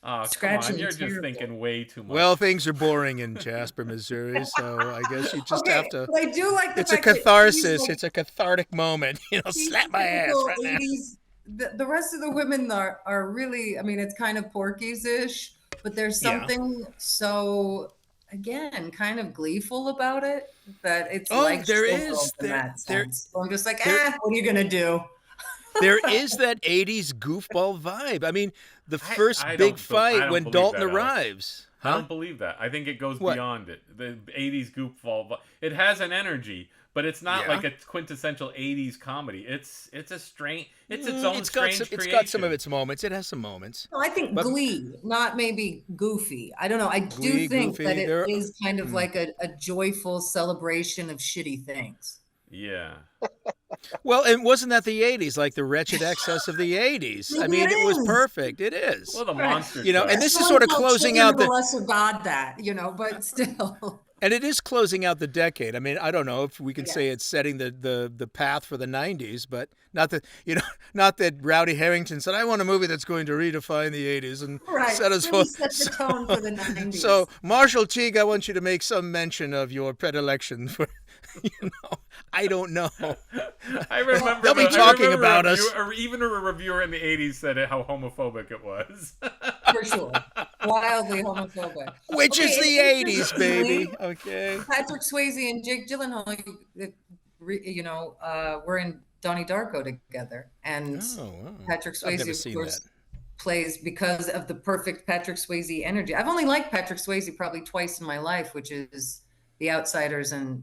Speaker 1: Oh, come on,
Speaker 5: Scratching
Speaker 1: you're
Speaker 5: is
Speaker 1: just
Speaker 5: terrible.
Speaker 1: thinking way too much.
Speaker 2: Well, things are boring in Jasper, Missouri, so I guess you just have to.
Speaker 5: But I do like the
Speaker 2: It's a
Speaker 5: fact that
Speaker 2: catharsis.
Speaker 5: she's like-
Speaker 2: It's a cathartic moment.
Speaker 5: she's
Speaker 2: Slap my ass
Speaker 5: typical
Speaker 2: right now.
Speaker 5: 80s. The rest of the women are really, I mean, it's kind of Porky's-ish, but there's
Speaker 2: Yeah.
Speaker 5: something so, again, kind of gleeful about it that it's
Speaker 2: Oh,
Speaker 5: like
Speaker 2: there
Speaker 5: showgirls
Speaker 2: is.
Speaker 5: in
Speaker 2: There-
Speaker 5: that sense. So I'm just like,
Speaker 2: there-
Speaker 5: what are you going to do?
Speaker 2: There is that 80s goofball vibe. I mean, the first
Speaker 1: I
Speaker 2: big
Speaker 1: don't
Speaker 2: fight
Speaker 1: believe
Speaker 2: when
Speaker 1: that,
Speaker 2: Dalton
Speaker 1: Alex.
Speaker 2: arrives.
Speaker 1: I
Speaker 2: Huh?
Speaker 1: don't believe that. I think it goes
Speaker 2: What?
Speaker 1: beyond it. The 80s goofball. It has an energy, but it's not
Speaker 2: Yeah.
Speaker 1: like a quintessential 80s comedy. It's a strange. It's its
Speaker 2: Mm,
Speaker 1: own
Speaker 2: it's got
Speaker 1: strange
Speaker 2: some,
Speaker 1: creation.
Speaker 2: It's got some of its moments. It has some moments.
Speaker 5: No, I think
Speaker 2: But-
Speaker 5: Glee, not maybe Goofy. I don't know. I do
Speaker 2: Glee,
Speaker 5: think
Speaker 2: Goofy,
Speaker 5: that it
Speaker 2: there-
Speaker 5: is kind of like a joyful celebration of shitty things.
Speaker 1: Yeah.
Speaker 2: Well, and wasn't that the 80s? Like the wretched excess of the 80s. I mean, it was
Speaker 5: is.
Speaker 2: perfect. It is.
Speaker 1: Well, the monster.
Speaker 2: You know,
Speaker 1: truck.
Speaker 2: and this is
Speaker 5: Someone
Speaker 2: sort of
Speaker 5: told
Speaker 2: closing
Speaker 5: children
Speaker 2: out
Speaker 5: of the
Speaker 2: the.
Speaker 5: lesser god that, but still.
Speaker 2: And it is closing out the decade. I mean, I don't know if we can say
Speaker 5: Yes.
Speaker 2: it's setting the path for the 90s, but not that not that Rowdy Herrington said, I want a movie that's going to redefine the 80s and
Speaker 5: Right.
Speaker 2: set us
Speaker 5: really
Speaker 2: for.
Speaker 5: set the tone for the 90s.
Speaker 2: So, Marshall Teague, I want you to make some mention of your predilection for, I don't know.
Speaker 1: I remember.
Speaker 2: They'll be
Speaker 1: I
Speaker 2: talking
Speaker 1: remember
Speaker 2: about
Speaker 1: a
Speaker 2: us.
Speaker 1: review- Or even a reviewer in the 80s said how homophobic it was.
Speaker 5: for sure. Wildly homophobic.
Speaker 2: Which is
Speaker 5: Okay,
Speaker 2: the
Speaker 5: it's
Speaker 2: 80s,
Speaker 5: interesting.
Speaker 2: baby. Okay.
Speaker 5: Patrick Swayze and Jake Gyllenhaal, were in Donnie Darko together. And
Speaker 2: Oh, wow.
Speaker 5: Patrick
Speaker 2: I've
Speaker 5: Swayze,
Speaker 2: never
Speaker 5: of
Speaker 2: seen
Speaker 5: course,
Speaker 2: that.
Speaker 5: plays because of the perfect Patrick Swayze energy. I've only liked Patrick Swayze probably twice in my life, which is The Outsiders and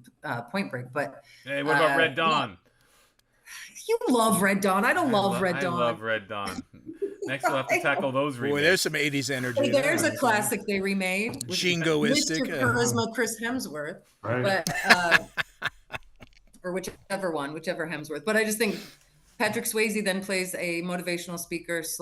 Speaker 5: Point Break. But
Speaker 1: Hey, what about Red
Speaker 5: yeah.
Speaker 1: Dawn?
Speaker 5: you love Red Dawn. I don't love Red
Speaker 1: I
Speaker 5: Dawn.
Speaker 1: love Red Dawn. Next, we'll have to tackle those remakes.
Speaker 2: Boy, there's some 80s energy.
Speaker 5: Hey, there's
Speaker 2: there.
Speaker 5: a classic they remade. with
Speaker 2: Jingoistic.
Speaker 5: Mr. Charisma Chris Hemsworth.
Speaker 4: Right.
Speaker 5: But or whichever Hemsworth. But I just think Patrick Swayze then plays a motivational speaker /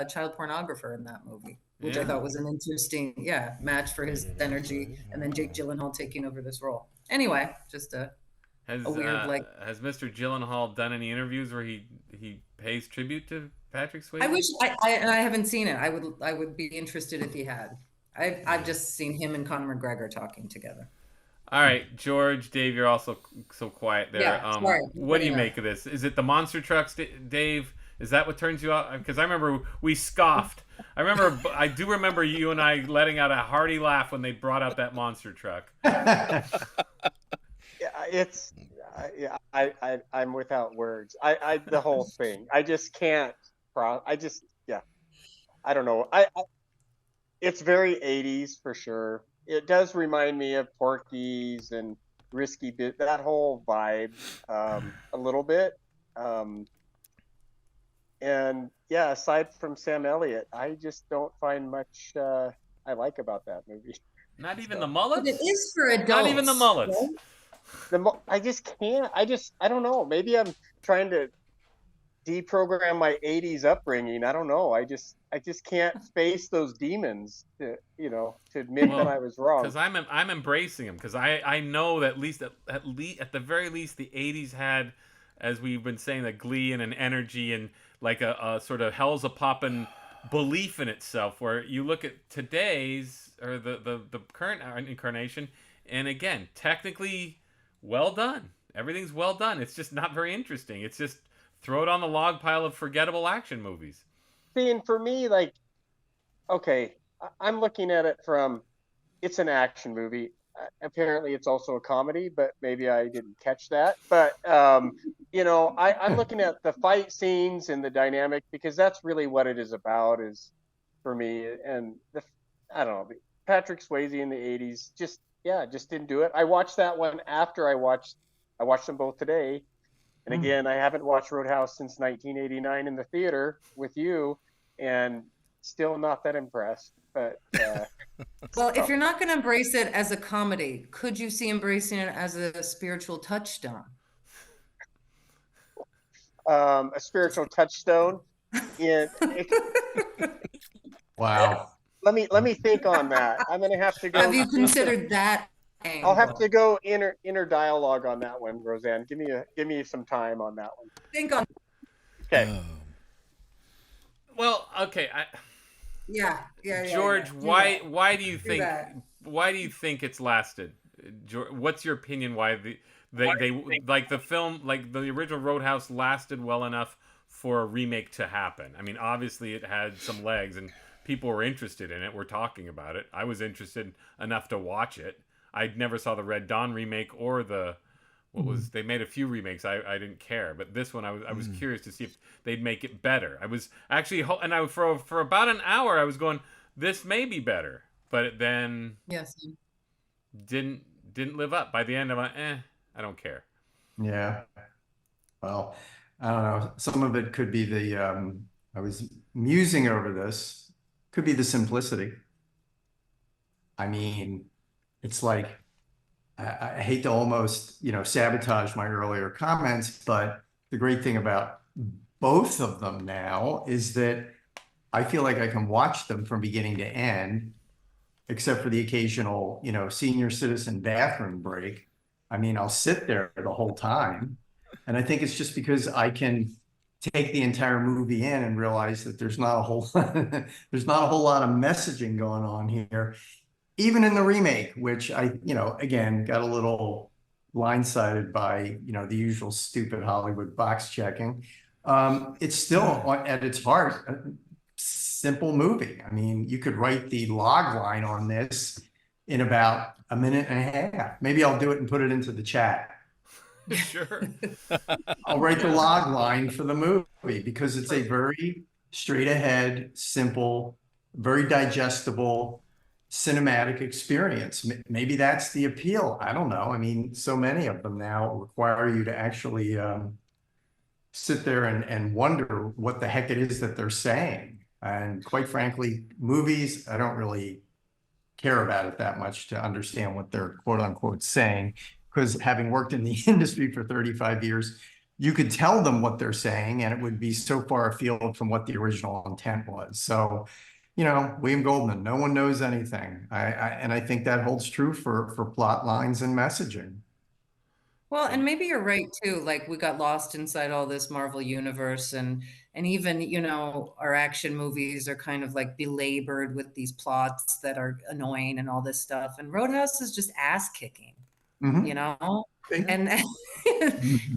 Speaker 5: child pornographer in that movie, which I
Speaker 1: Yeah.
Speaker 5: thought was an interesting match for his energy. And then Jake Gyllenhaal taking over this role. Anyway, just a
Speaker 1: Has
Speaker 5: weird,
Speaker 1: has Mr. Gyllenhaal done any interviews where he pays tribute to Patrick Swayze?
Speaker 5: I wish I haven't seen it. I would be interested if he had. I've just seen him and Conor McGregor talking together.
Speaker 1: All right, George, Dave, you're also so quiet there.
Speaker 5: Yeah, sorry.
Speaker 1: What do you
Speaker 5: Anyway.
Speaker 1: make of this? Is it the monster trucks, Dave? Is that what turns you out? Because I remember we scoffed. I do remember you and I letting out a hearty laugh when they brought out that monster truck.
Speaker 3: Yeah, I'm without words. The whole thing. I just can't. I don't know. It's very 80s for sure. It does remind me of Porky's and Risky Bit, that whole vibe, a little bit. And yeah, aside from Sam Elliott, I just don't find much I like about that movie.
Speaker 1: Not even the mullets?
Speaker 5: But it is for adults.
Speaker 1: Not even the mullets.
Speaker 5: right?
Speaker 3: I just can't. I don't know. Maybe I'm trying to deprogram my 80s upbringing. I don't know. I just can't face those demons to admit that I was wrong.
Speaker 1: Because I'm embracing them, because I know that at the very least the 80s had, as we've been saying, a glee and an energy and like a sort of hell's a poppin' belief in itself, where you look at today's or the current incarnation, and again, technically well done. Everything's well done. It's just not very interesting. It's just throw it on the log pile of forgettable action movies.
Speaker 3: See, and for me, like, okay, I'm looking at it from, it's an action movie. apparently it's also a comedy, but maybe I didn't catch that. But I'm looking at the fight scenes and the dynamic, because that's really what it is about, is for me. And I don't know, Patrick Swayze in the '80s just didn't do it. I watched that one after I watched them both today. And again, I haven't watched Roadhouse since 1989 in the theater with you, and still not that impressed. But
Speaker 5: Well, if you're not going to embrace it as a comedy, could you see embracing it as a spiritual touchstone?
Speaker 3: a spiritual touchstone. In
Speaker 4: Wow.
Speaker 3: let me think on that. I'm gonna have to go.
Speaker 5: Have you considered that angle?
Speaker 3: I'll have to go inner dialogue on that one, Roseanne. Give me some time on that one.
Speaker 5: think on.
Speaker 3: Okay.
Speaker 1: Well, okay.
Speaker 5: Yeah.
Speaker 1: George,
Speaker 5: yeah.
Speaker 1: why do you think
Speaker 5: that.
Speaker 1: why do you think it's lasted? George, what's your opinion? Why they like the film, like the original Roadhouse, lasted well enough for a remake to happen? I mean, obviously it had some legs and people were interested in it. We're talking about it. I was interested enough to watch it. I never saw the Red Dawn remake or the they made a few remakes. I didn't care, but this one I was curious to see if they'd make it better. I was actually for about an hour I was going, this may be better, but it then didn't live up. By the end I'm like, I don't care.
Speaker 4: Yeah. Well, I don't know. Some of it could be I was musing over this, could be the simplicity. I mean, it's like, I hate to almost, sabotage my earlier comments, but the great thing about both of them now is that I feel like I can watch them from beginning to end, except for the occasional, senior citizen bathroom break. I mean, I'll sit there the whole time. And I think it's just because I can take the entire movie in and realize that there's not a whole lot of messaging going on here. Even in the remake, which I, again, got a little blindsided by, the usual stupid Hollywood box checking. It's still at its heart a simple movie. I mean, you could write the log line on this in about a minute and a half. Maybe I'll do it and put it into the chat.
Speaker 1: Sure.
Speaker 4: I'll write the log line for the movie because it's a very straight ahead, simple, very digestible, cinematic experience. Maybe that's the appeal. I don't know. I mean, so many of them now require you to actually sit there and wonder what the heck it is that they're saying. And quite frankly, movies, I don't really care about it that much to understand what they're quote unquote saying, because having worked in the industry for 35 years, you could tell them what they're saying and it would be so far afield from what the original intent was. So, William Goldman, no one knows anything. And I think that holds true for plot lines and messaging.
Speaker 5: Well, and maybe you're right too. Like we got lost inside all this Marvel universe and even, our action movies are kind of like belabored with these plots that are annoying and all this stuff. And Roadhouse is just ass kicking, and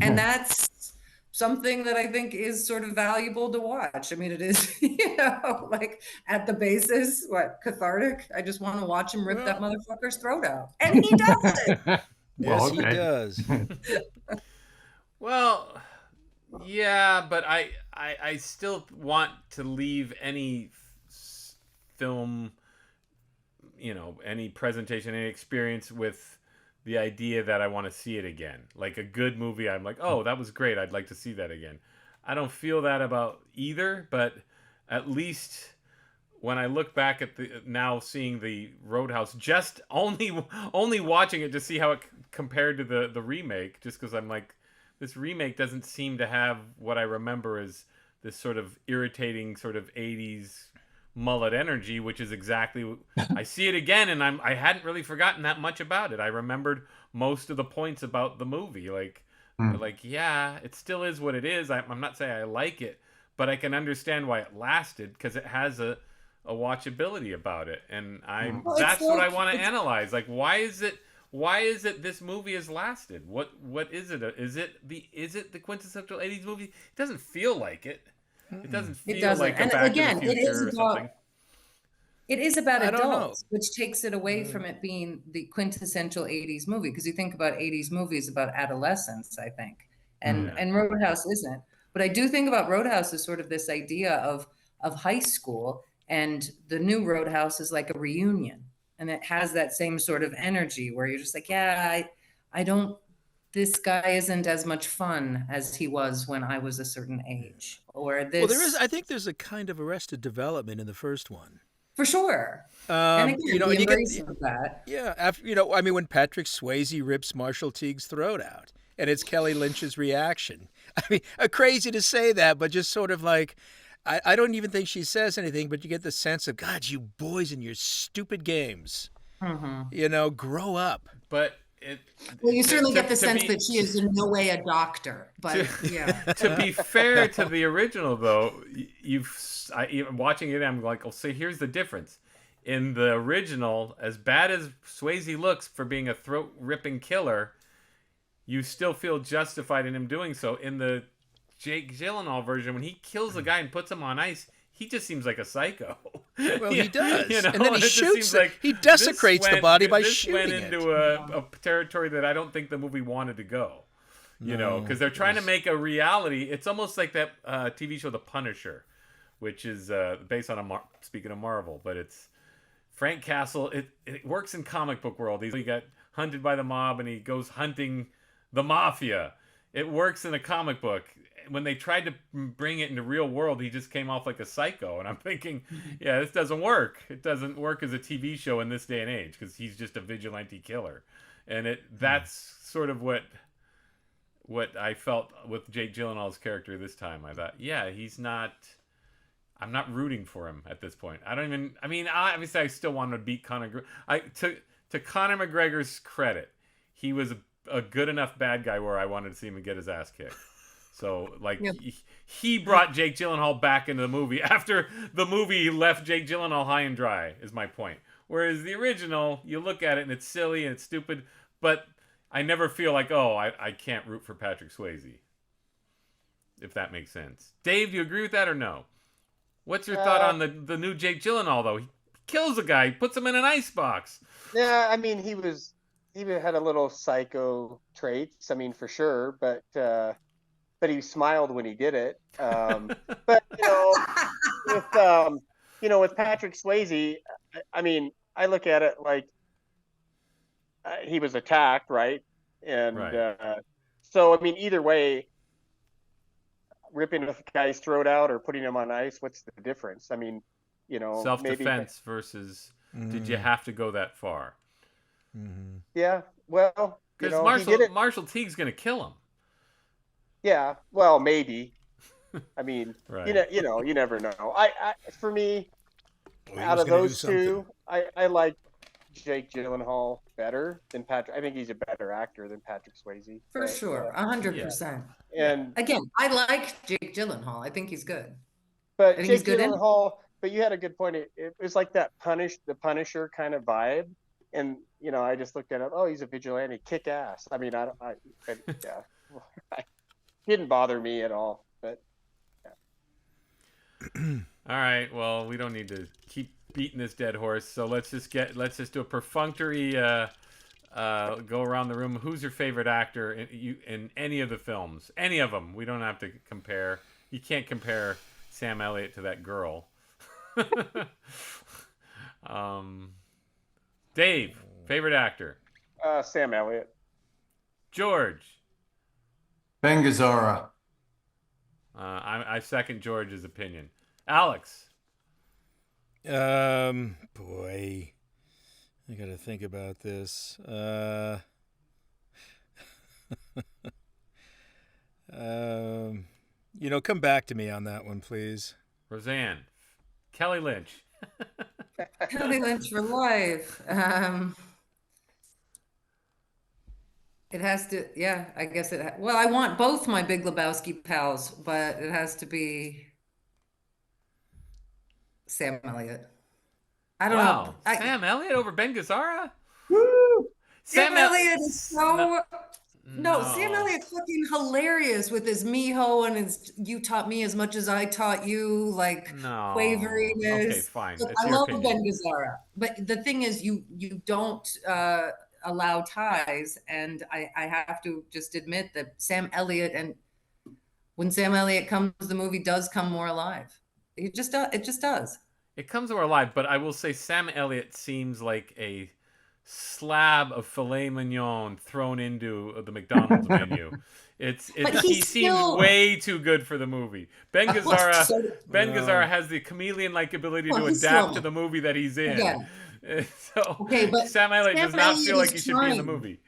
Speaker 5: and that's something that I think is sort of valuable to watch. I mean, it is, like at the basis, cathartic. I just want to watch him rip that motherfucker's throat out. And he does it.
Speaker 2: Yes, he does.
Speaker 1: Well, yeah, but I still want to leave any film, any presentation, any experience with the idea that I want to see it again. Like a good movie, I'm like, oh, that was great. I'd like to see that again. I don't feel that about either, but at least when I look back at now seeing the Roadhouse, just only watching it to see how it compared to the remake, just because I'm like, this remake doesn't seem to have what I remember as this sort of irritating sort of 80s mullet energy, which is exactly I see it again and I hadn't really forgotten that much about it. I remembered most of the points about the movie, like yeah, it still is what it is. I'm not saying I like it, but I can understand why it lasted because it has a watchability about it, and that's what I want to analyze. Like, why is it this movie has lasted? What is it? Is it the quintessential 80s movie? It doesn't feel like it. It doesn't feel like a Back to the Future or something.
Speaker 5: It is about
Speaker 2: I don't know.
Speaker 5: adults, which takes it away from it being the quintessential 80s movie. Because you think about 80s movies about adolescence, I think. And Roadhouse isn't. But I do think about Roadhouse as sort of this idea of high school, and the new Roadhouse is like a reunion. And it has that same sort of energy where you're just like, yeah, I don't, this guy isn't as much fun as he was when I was a certain age. Or this.
Speaker 2: Well, I think there's a kind of Arrested Development in the first one.
Speaker 5: For sure. And again,
Speaker 2: you know,
Speaker 5: the
Speaker 2: and
Speaker 5: embrace of that.
Speaker 2: Yeah, after, you know, I mean, when Patrick Swayze rips Marshall Teague's throat out, and it's Kelly Lynch's reaction. I mean, crazy to say that, but just sort of like, I don't even think she says anything, but you get the sense of, God, you boys and your stupid games. You know, grow up.
Speaker 1: But
Speaker 5: well, you certainly get the sense that she is in no way a doctor. But
Speaker 1: to be fair to the original, though, watching it, I'm like, oh, so here's the difference. In the original, as bad as Swayze looks for being a throat-ripping killer, you still feel justified in him doing so. In the Jake Gyllenhaal version, when he kills a guy and puts him on ice, he just seems like a psycho.
Speaker 2: Well, he does.
Speaker 1: You know?
Speaker 2: And then he shoots it.
Speaker 1: Like
Speaker 2: he desecrates the body by shooting
Speaker 1: it. This went into a territory that I don't think the movie wanted to go. You know, because they're trying to make a reality. It's almost like that TV show The Punisher, which is based on speaking of Marvel, but it's Frank Castle. It works in comic book world. He got hunted by the mob and he goes hunting the mafia. It works in a comic book. When they tried to bring it into real world, he just came off like a psycho. And I'm thinking, yeah, this doesn't work. It doesn't work as a TV show in this day and age because he's just a vigilante killer. And that's sort of what I felt with Jake Gyllenhaal's character this time. I thought, yeah, I'm not rooting for him at this point. Obviously I still want to beat Conor. To Conor McGregor's credit, he was a good enough bad guy where I wanted to see him get his ass kicked. So, like, he brought Jake Gyllenhaal back into the movie after the movie left Jake Gyllenhaal high and dry, is my point. Whereas the original, you look at it and it's silly and it's stupid, but I never feel like, oh, I can't root for Patrick Swayze. If that makes sense. Dave, do you agree with that or no? What's your thought on the new Jake Gyllenhaal, though? He kills a guy, he puts him in an icebox.
Speaker 3: Yeah, I mean, he had a little psycho traits, I mean, for sure, but he smiled when he did it. But with Patrick Swayze, I mean, I look at it like he was attacked, right? And so, I mean, either way, ripping a guy's throat out or putting him on ice, what's the difference? I mean,
Speaker 1: self-defense versus did you have to go that far?
Speaker 3: Yeah, well,
Speaker 1: because Marshall Teague's going to kill him.
Speaker 3: Yeah, well, maybe. I mean,
Speaker 1: right.
Speaker 3: you never know. For me, out of those two, I like Jake Gyllenhaal better than Patrick. I think he's a better actor than Patrick Swayze.
Speaker 5: For sure, 100%.
Speaker 3: And
Speaker 5: again, I like Jake Gyllenhaal. I think he's good.
Speaker 3: But Jake Gyllenhaal, but you had a good point. It was like that the Punisher kind of vibe, and I just looked at it. Oh, he's a vigilante, kick ass. I mean, didn't bother me at all. But
Speaker 1: all right, well, we don't need to keep beating this dead horse, so let's just do a perfunctory go around the room. Who's your favorite actor in any of the films? Any of them. We don't have to compare. You can't compare Sam Elliott to that girl. Dave, favorite actor?
Speaker 3: Sam Elliott.
Speaker 1: George.
Speaker 4: Ben Gazzara.
Speaker 1: I second George's opinion. Alex.
Speaker 2: Boy, I gotta think about this. Come back to me on that one, please.
Speaker 1: Roseanne. Kelly Lynch.
Speaker 5: Kelly Lynch for life. It has to, I guess well, I want both my Big Lebowski pals, but it has to be Sam Elliott. I don't know.
Speaker 1: Sam Elliott over Ben Gazzara?
Speaker 5: Woo! Sam Elliott is so No, Sam Elliott's fucking hilarious with his miho and his "you taught me as much as I taught you," like
Speaker 1: No.
Speaker 5: quaveriness.
Speaker 1: Okay, fine.
Speaker 5: Look,
Speaker 1: It's
Speaker 5: I
Speaker 1: your
Speaker 5: love
Speaker 1: opinion.
Speaker 5: Ben Gazzara, but the thing is, you don't allow ties, and I have to just admit that Sam Elliott, and when Sam Elliott comes, the movie does come more alive. It just does. It just does.
Speaker 1: It comes more alive, but I will say Sam Elliott seems like a slab of filet mignon thrown into the McDonald's menu.
Speaker 5: But
Speaker 1: He
Speaker 5: he's
Speaker 1: seems
Speaker 5: still-
Speaker 1: way too good for the movie. Ben
Speaker 5: Well,
Speaker 1: Gazzara
Speaker 5: so-
Speaker 1: Gazzara has the chameleon-like ability
Speaker 5: Well,
Speaker 1: to
Speaker 5: he's
Speaker 1: adapt
Speaker 5: slow.
Speaker 1: to the movie that he's in.
Speaker 5: Yeah.
Speaker 1: So
Speaker 5: Okay, but
Speaker 1: Sam Elliott does
Speaker 5: Sam
Speaker 1: not
Speaker 5: Elliott
Speaker 1: feel like
Speaker 5: is
Speaker 1: he should be in the
Speaker 5: trying.
Speaker 1: movie.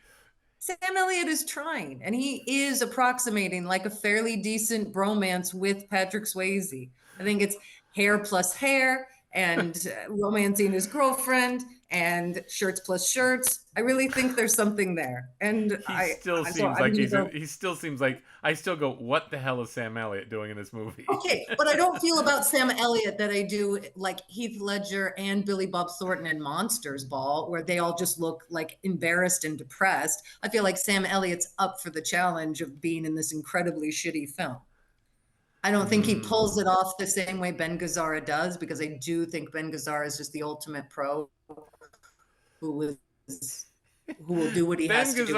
Speaker 5: Sam Elliott is trying, and he is approximating like a fairly decent bromance with Patrick Swayze. I think it's hair plus hair and romancing his girlfriend and shirts plus shirts. I really think there's something there. And
Speaker 1: He still seems like I still go, what the hell is Sam Elliott doing in this movie?
Speaker 5: Okay, but I don't feel about Sam Elliott that I do like Heath Ledger and Billy Bob Thornton in Monsters Ball, where they all just look like embarrassed and depressed. I feel like Sam Elliott's up for the challenge of being in this incredibly shitty film. I don't think he pulls it off the same way Ben Gazzara does, because I do think Ben Gazzara is just the ultimate pro who will do what he has to do.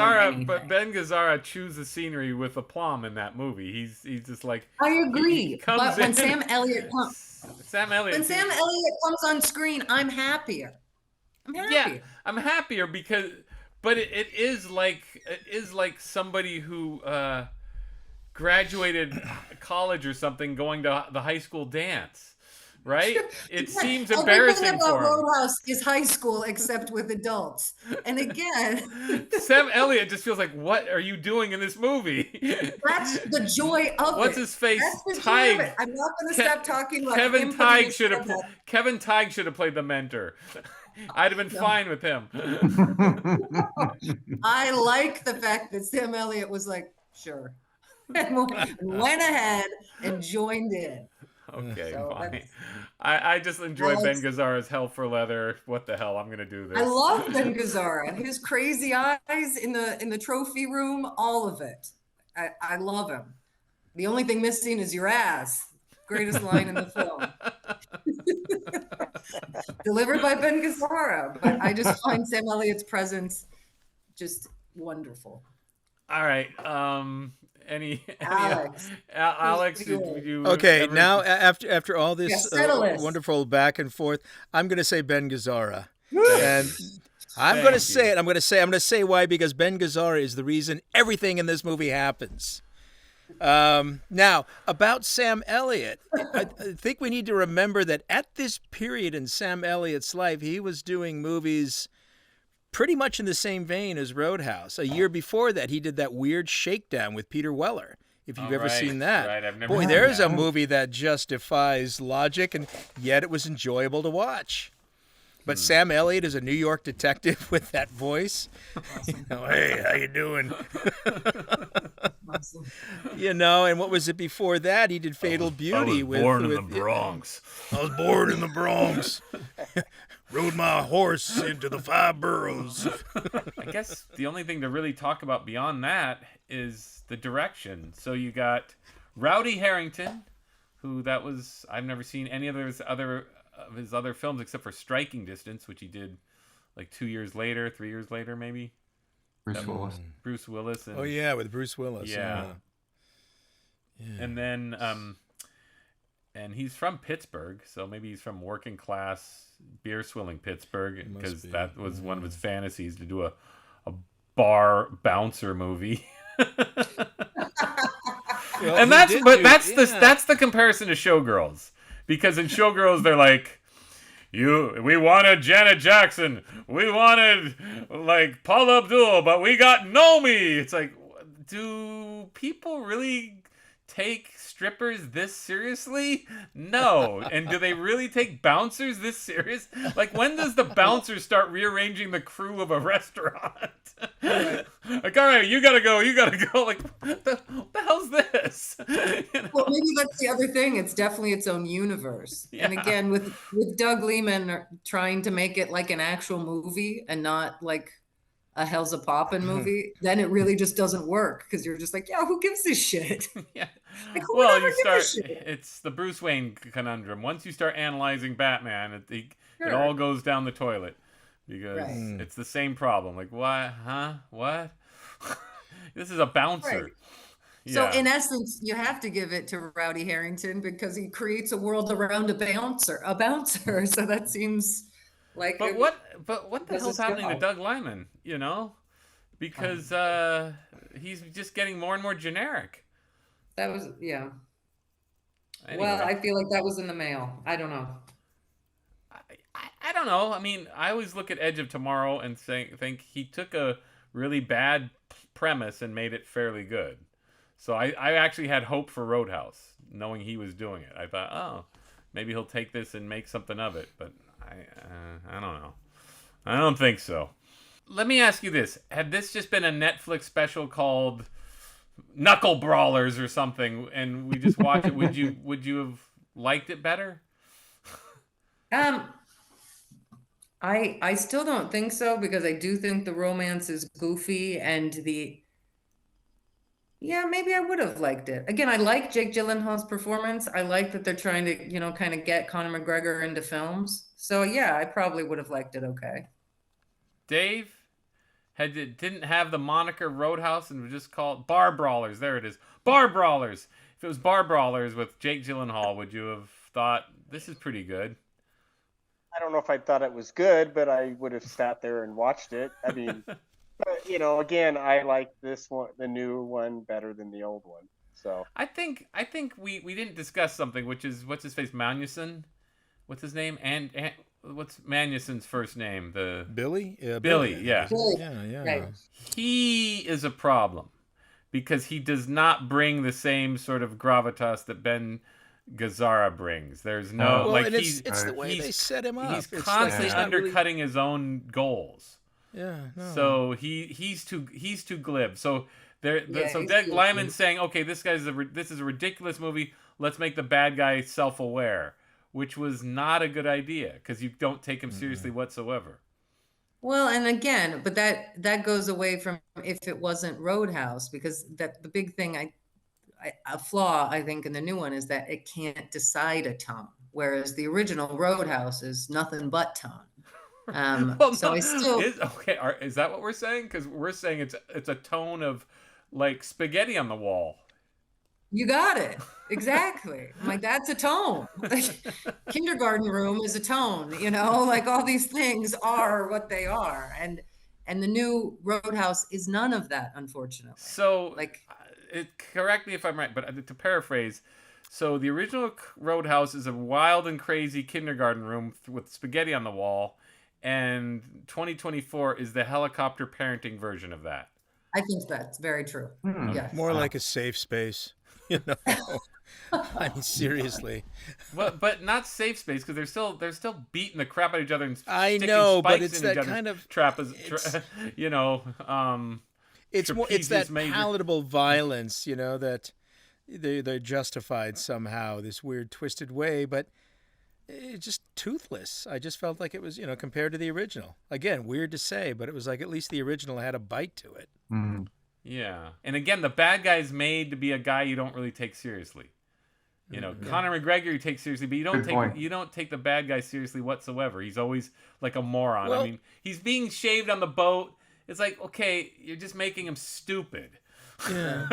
Speaker 1: But Ben Gazzara chews the scenery with aplomb in that movie. He's just like,
Speaker 5: I agree,
Speaker 1: he comes
Speaker 5: but when
Speaker 1: in-
Speaker 5: Sam Elliott comes on screen, I'm happier.
Speaker 1: Yeah, I'm happier because, but it is like somebody who graduated college or something going to the high school dance. Right? It seems embarrassing
Speaker 5: Everything about
Speaker 1: for him.
Speaker 5: Roadhouse is high school except with adults. And again,
Speaker 1: Sam Elliott just feels like, what are you doing in this movie?
Speaker 5: that's the joy of
Speaker 1: What's
Speaker 5: it.
Speaker 1: his face?
Speaker 5: That's the joy of
Speaker 1: Tighe.
Speaker 5: it. I'm not going to stop talking about
Speaker 1: Kevin
Speaker 5: him
Speaker 1: Tighe should
Speaker 5: putting
Speaker 1: have Kevin Tighe should have played the mentor. I'd have been fine with him.
Speaker 5: I like the fact that Sam Elliott was like, sure. And went ahead and joined in.
Speaker 1: Okay,
Speaker 5: So
Speaker 1: fine. I just enjoy
Speaker 5: Alex-
Speaker 1: Ben Gazzara's Hell for Leather. What the hell? I'm gonna do this.
Speaker 5: I love Ben Gazzara. His crazy eyes in the trophy room, all of it. I love him. The only thing missing is your ass. Greatest line in the film. Delivered by Ben Gazzara. But I just find Sam Elliott's presence just wonderful.
Speaker 1: All right.
Speaker 5: Alex.
Speaker 1: Alex, did you
Speaker 2: Okay,
Speaker 1: ever-
Speaker 2: now after all this
Speaker 5: Yes, settle this.
Speaker 2: wonderful back and forth, I'm going to say Ben Gazzara, and I'm going to say it. I'm going to say why, because Ben Gazzara is the reason everything in this movie happens. Now, about Sam Elliott, I think we need to remember that at this period in Sam Elliott's life, he was doing movies pretty much in the same vein as Roadhouse. A year before that, he did that weird Shakedown with Peter Weller, if you've ever seen that.
Speaker 1: Right, I've never
Speaker 2: Boy,
Speaker 1: seen
Speaker 2: there's
Speaker 1: that.
Speaker 2: a movie that just defies logic, and yet it was enjoyable to watch. But Sam Elliott is a New York detective with that voice. You know, hey, how you doing? You know, and what was it before that? He did Fatal Beauty.
Speaker 1: I was born in
Speaker 2: with
Speaker 1: the Bronx.
Speaker 2: I was born in the Bronx. Rode my horse into the 5 boroughs.
Speaker 1: I guess the only thing to really talk about beyond that is the direction. So you got Rowdy Herrington, I've never seen any of his other films except for Striking Distance, which he did like 2 years later, 3 years later, maybe. Bruce Willis. And,
Speaker 2: Oh yeah, with Bruce Willis.
Speaker 1: Yeah. And then, and he's from Pittsburgh, so maybe he's from working class beer swilling Pittsburgh, because that was one of his fantasies, to do a bar bouncer movie.
Speaker 2: Well,
Speaker 1: And that's the comparison to Showgirls, because in Showgirls they're like, we wanted Janet Jackson, we wanted like Paula Abdul, but we got Nomi. It's like, do people really take strippers this seriously? No. And do they really take bouncers this serious? Like, when does the bouncer start rearranging the crew of a restaurant? Like, all right, you gotta go. Like, what the hell's this? You know?
Speaker 5: Well, maybe that's the other thing. It's definitely its own universe. And
Speaker 1: Yeah.
Speaker 5: again, with Doug Liman trying to make it like an actual movie and not like a Hell's a Poppin' movie, then it really just doesn't work because you're just like, yeah, who gives a shit?
Speaker 1: Yeah.
Speaker 5: Like, who would
Speaker 1: Well,
Speaker 5: ever
Speaker 1: you
Speaker 5: give a
Speaker 1: start.
Speaker 5: shit?
Speaker 1: It's the Bruce Wayne conundrum. Once you start analyzing Batman, it
Speaker 5: Sure.
Speaker 1: all goes down the toilet because
Speaker 5: Right.
Speaker 1: it's the same problem. Like, what? Huh? What? This is a bouncer.
Speaker 5: Right. So
Speaker 1: Yeah.
Speaker 5: in essence, you have to give it to Rowdy Harrington because he creates a world around a bouncer. So that seems like
Speaker 1: But what the
Speaker 5: does
Speaker 1: hell's
Speaker 5: his
Speaker 1: happening to
Speaker 5: job.
Speaker 1: Doug Liman? You know, because he's just getting more and more generic.
Speaker 5: that was, yeah.
Speaker 1: Anyway,
Speaker 5: Well, I feel like that was in the mail. I don't know.
Speaker 1: I don't know. I mean, I always look at Edge of Tomorrow and think he took a really bad premise and made it fairly good. So I actually had hope for Roadhouse, knowing he was doing it. I thought, oh, maybe he'll take this and make something of it. But I don't know. I don't think so. Let me ask you this: had this just been a Netflix special called Knuckle Brawlers or something, and we just watch it, would you have liked it better?
Speaker 5: I still don't think so because I do think the romance is goofy and yeah, maybe I would have liked it. Again, I like Jake Gyllenhaal's performance. I like that they're trying to, kind of get Conor McGregor into films. So yeah, I probably would have liked it okay.
Speaker 1: Dave didn't have the moniker Roadhouse and was just called Bar Brawlers. There it is, Bar Brawlers. If it was Bar Brawlers with Jake Gyllenhaal, would you have thought this is pretty good?
Speaker 3: I don't know if I thought it was good, but I would have sat there and watched it. I mean, but, again, I like this one, the new one, better than the old one. So
Speaker 1: I think we didn't discuss something, which is what's his face, Magnussen. What's his name? And what's Magnussen's first name? The
Speaker 2: Billy? Yeah,
Speaker 1: Billy, yeah.
Speaker 2: Yeah.
Speaker 5: Right.
Speaker 1: He is a problem because he does not bring the same sort of gravitas that Ben Gazzara brings. There's no
Speaker 2: Well,
Speaker 1: like
Speaker 2: and
Speaker 1: he's
Speaker 2: it's the way they set him up.
Speaker 1: He's
Speaker 2: It's like
Speaker 1: constantly
Speaker 2: he's not really-
Speaker 1: undercutting his own goals.
Speaker 2: Yeah, no.
Speaker 1: So he's too glib. So
Speaker 5: Yeah,
Speaker 1: so
Speaker 5: he's
Speaker 1: Doug
Speaker 5: too
Speaker 1: Liman's saying, okay, this is a ridiculous movie. Let's make the bad guy self-aware, which was not a good idea because you don't take him seriously whatsoever.
Speaker 5: Well, and again, but that goes away from if it wasn't Roadhouse, because that the big thing a flaw I think in the new one is that it can't decide a tone, whereas the original Roadhouse is nothing but tone.
Speaker 1: Well,
Speaker 5: So
Speaker 1: no,
Speaker 5: I still
Speaker 1: is that what we're saying? Because we're saying it's a tone of like spaghetti on the wall.
Speaker 5: You got it. Exactly. I'm like, that's a tone. Like, kindergarten room is a tone, like all these things are what they are. And the new Roadhouse is none of that, unfortunately.
Speaker 1: So,
Speaker 5: like,
Speaker 1: correct me if I'm right, but to paraphrase, so the original Roadhouse is a wild and crazy kindergarten room with spaghetti on the wall, and 2024 is the helicopter parenting version of that.
Speaker 5: I think that's very true. Yes.
Speaker 2: More like a safe space. I mean, seriously.
Speaker 1: But not safe space because they're still beating the crap out of each other and
Speaker 2: I
Speaker 1: sticking
Speaker 2: know,
Speaker 1: spikes
Speaker 2: but it's
Speaker 1: in
Speaker 2: that
Speaker 1: each other's
Speaker 2: kind of it's that
Speaker 1: major.
Speaker 2: palatable violence, that they're justified somehow, this weird twisted way, but it's just toothless. I just felt like it was, compared to the original. Again, weird to say, but it was like at least the original had a bite to it.
Speaker 4: Mm-hmm.
Speaker 1: Yeah, and again, the bad guy is made to be a guy you don't really take seriously. Conor McGregor you take seriously, but you don't take the bad guy seriously whatsoever. He's always like a moron.
Speaker 2: Well,
Speaker 1: I mean, he's being shaved on the boat. It's like, okay, you're just making him stupid.
Speaker 2: Yeah.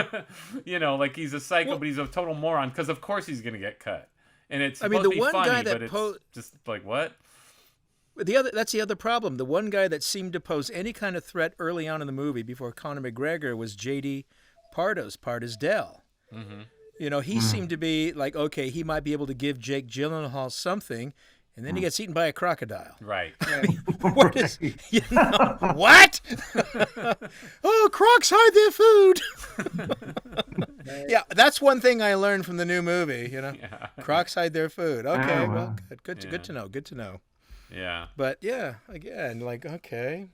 Speaker 1: Like he's a psycho, but he's a total moron because of course he's gonna get cut. And it's
Speaker 2: I mean,
Speaker 1: supposed
Speaker 2: the
Speaker 1: to be
Speaker 2: one
Speaker 1: funny,
Speaker 2: guy that
Speaker 1: but it's just like what?
Speaker 2: That's the other problem. The one guy that seemed to pose any kind of threat early on in the movie before Conor McGregor was J.D. Pardo's Dell.
Speaker 1: Mm-hmm.
Speaker 2: He seemed to be like, okay, he might be able to give Jake Gyllenhaal something, and then he gets eaten by a crocodile.
Speaker 1: Right.
Speaker 2: What is, what? Oh, crocs hide their food. Yeah, that's one thing I learned from the new movie,
Speaker 1: Yeah.
Speaker 2: Crocs hide their food. Okay,
Speaker 4: Oh,
Speaker 2: well,
Speaker 4: wow.
Speaker 2: good to know. Good to know.
Speaker 1: Yeah.
Speaker 2: But yeah, again, like, okay.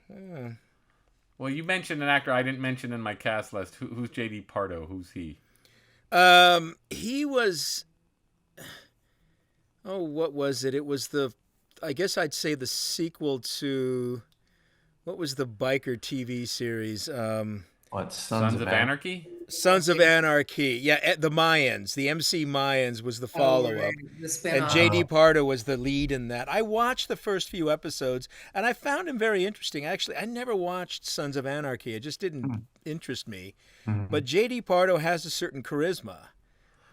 Speaker 1: Well, you mentioned an actor I didn't mention in my cast list. Who's J.D. Pardo? Who's he?
Speaker 2: He was, what was it? It was I guess I'd say the sequel to, what was the biker TV series?
Speaker 4: What,
Speaker 1: Sons of Anarchy?
Speaker 2: Sons of Anarchy. Yeah, the Mayans. The MC Mayans was the follow-up.
Speaker 5: Right. The
Speaker 2: And
Speaker 5: spin-off.
Speaker 2: J.D. Pardo was the lead in that. I watched the first few episodes, and I found him very interesting. Actually, I never watched Sons of Anarchy. It just didn't interest me. But J.D. Pardo has a certain charisma.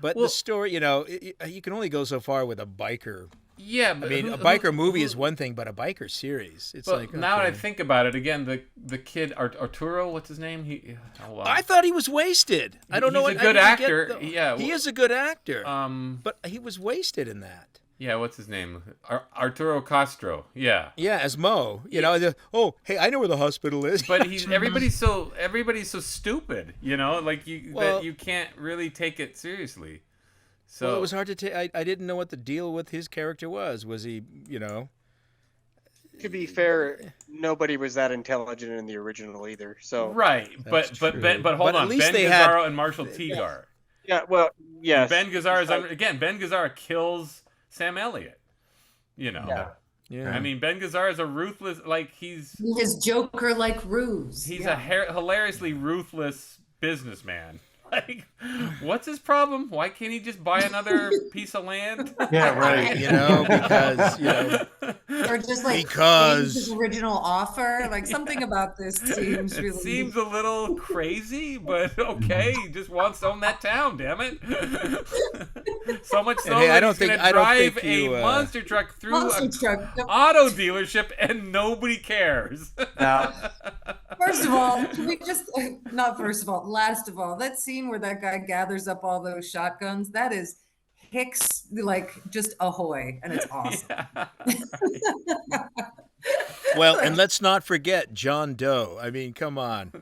Speaker 2: But the story, you can only go so far with a biker.
Speaker 1: Yeah,
Speaker 2: I
Speaker 1: but
Speaker 2: mean, a biker movie is one thing, but a biker series, it's
Speaker 1: But
Speaker 2: like,
Speaker 1: now that I
Speaker 2: okay.
Speaker 1: think about it again, the kid Arturo, what's his name? Hold on.
Speaker 2: I thought he was wasted. I don't know.
Speaker 1: He's
Speaker 2: what
Speaker 1: a good
Speaker 2: I didn't get
Speaker 1: actor. Yeah,
Speaker 2: he is a good actor.
Speaker 1: Um,
Speaker 2: But he was wasted in that.
Speaker 1: yeah, what's his name? Arturo Castro. Yeah.
Speaker 2: Yeah, as Mo. Hey, I know where the hospital is.
Speaker 1: But everybody's so stupid, like that you can't really take it seriously. So
Speaker 2: Well, it was hard to take. I didn't know what the deal with his character was. Was he,
Speaker 3: To be fair, nobody was that intelligent in the original either. So
Speaker 1: right, but
Speaker 2: That's
Speaker 1: but
Speaker 2: true.
Speaker 1: but hold
Speaker 2: But at
Speaker 1: on,
Speaker 2: least
Speaker 1: Ben
Speaker 2: they had-
Speaker 1: Gazzara and Marshall Teague are.
Speaker 3: yeah, well, yes.
Speaker 1: Ben Gazzara kills Sam Elliott.
Speaker 4: Yeah.
Speaker 2: Yeah.
Speaker 1: I mean, Ben Gazzara is a ruthless, he's
Speaker 5: His Joker-like ruse.
Speaker 1: a hilariously ruthless businessman. Like, what's his problem? Why can't he just buy another piece of land?
Speaker 4: Yeah, right.
Speaker 2: Because
Speaker 5: Or just like
Speaker 2: Because-
Speaker 5: his original offer. Like something about this seems
Speaker 1: It
Speaker 5: really.
Speaker 1: seems a little crazy, but okay. He just wants to own that town, damn it. So much so
Speaker 2: And hey,
Speaker 1: that
Speaker 2: I don't
Speaker 1: he's gonna
Speaker 2: think- I don't
Speaker 1: drive
Speaker 2: think you,
Speaker 1: a monster truck through
Speaker 5: Monster
Speaker 1: an
Speaker 5: truck.
Speaker 1: auto dealership and nobody cares.
Speaker 4: Now,
Speaker 5: First of all, can we just not first of all, last of all, that scene where that guy gathers up all those shotguns, that is Hicks like just ahoy, and it's awesome.
Speaker 1: Yeah.
Speaker 2: well, and let's not forget John Doe. I mean, come on,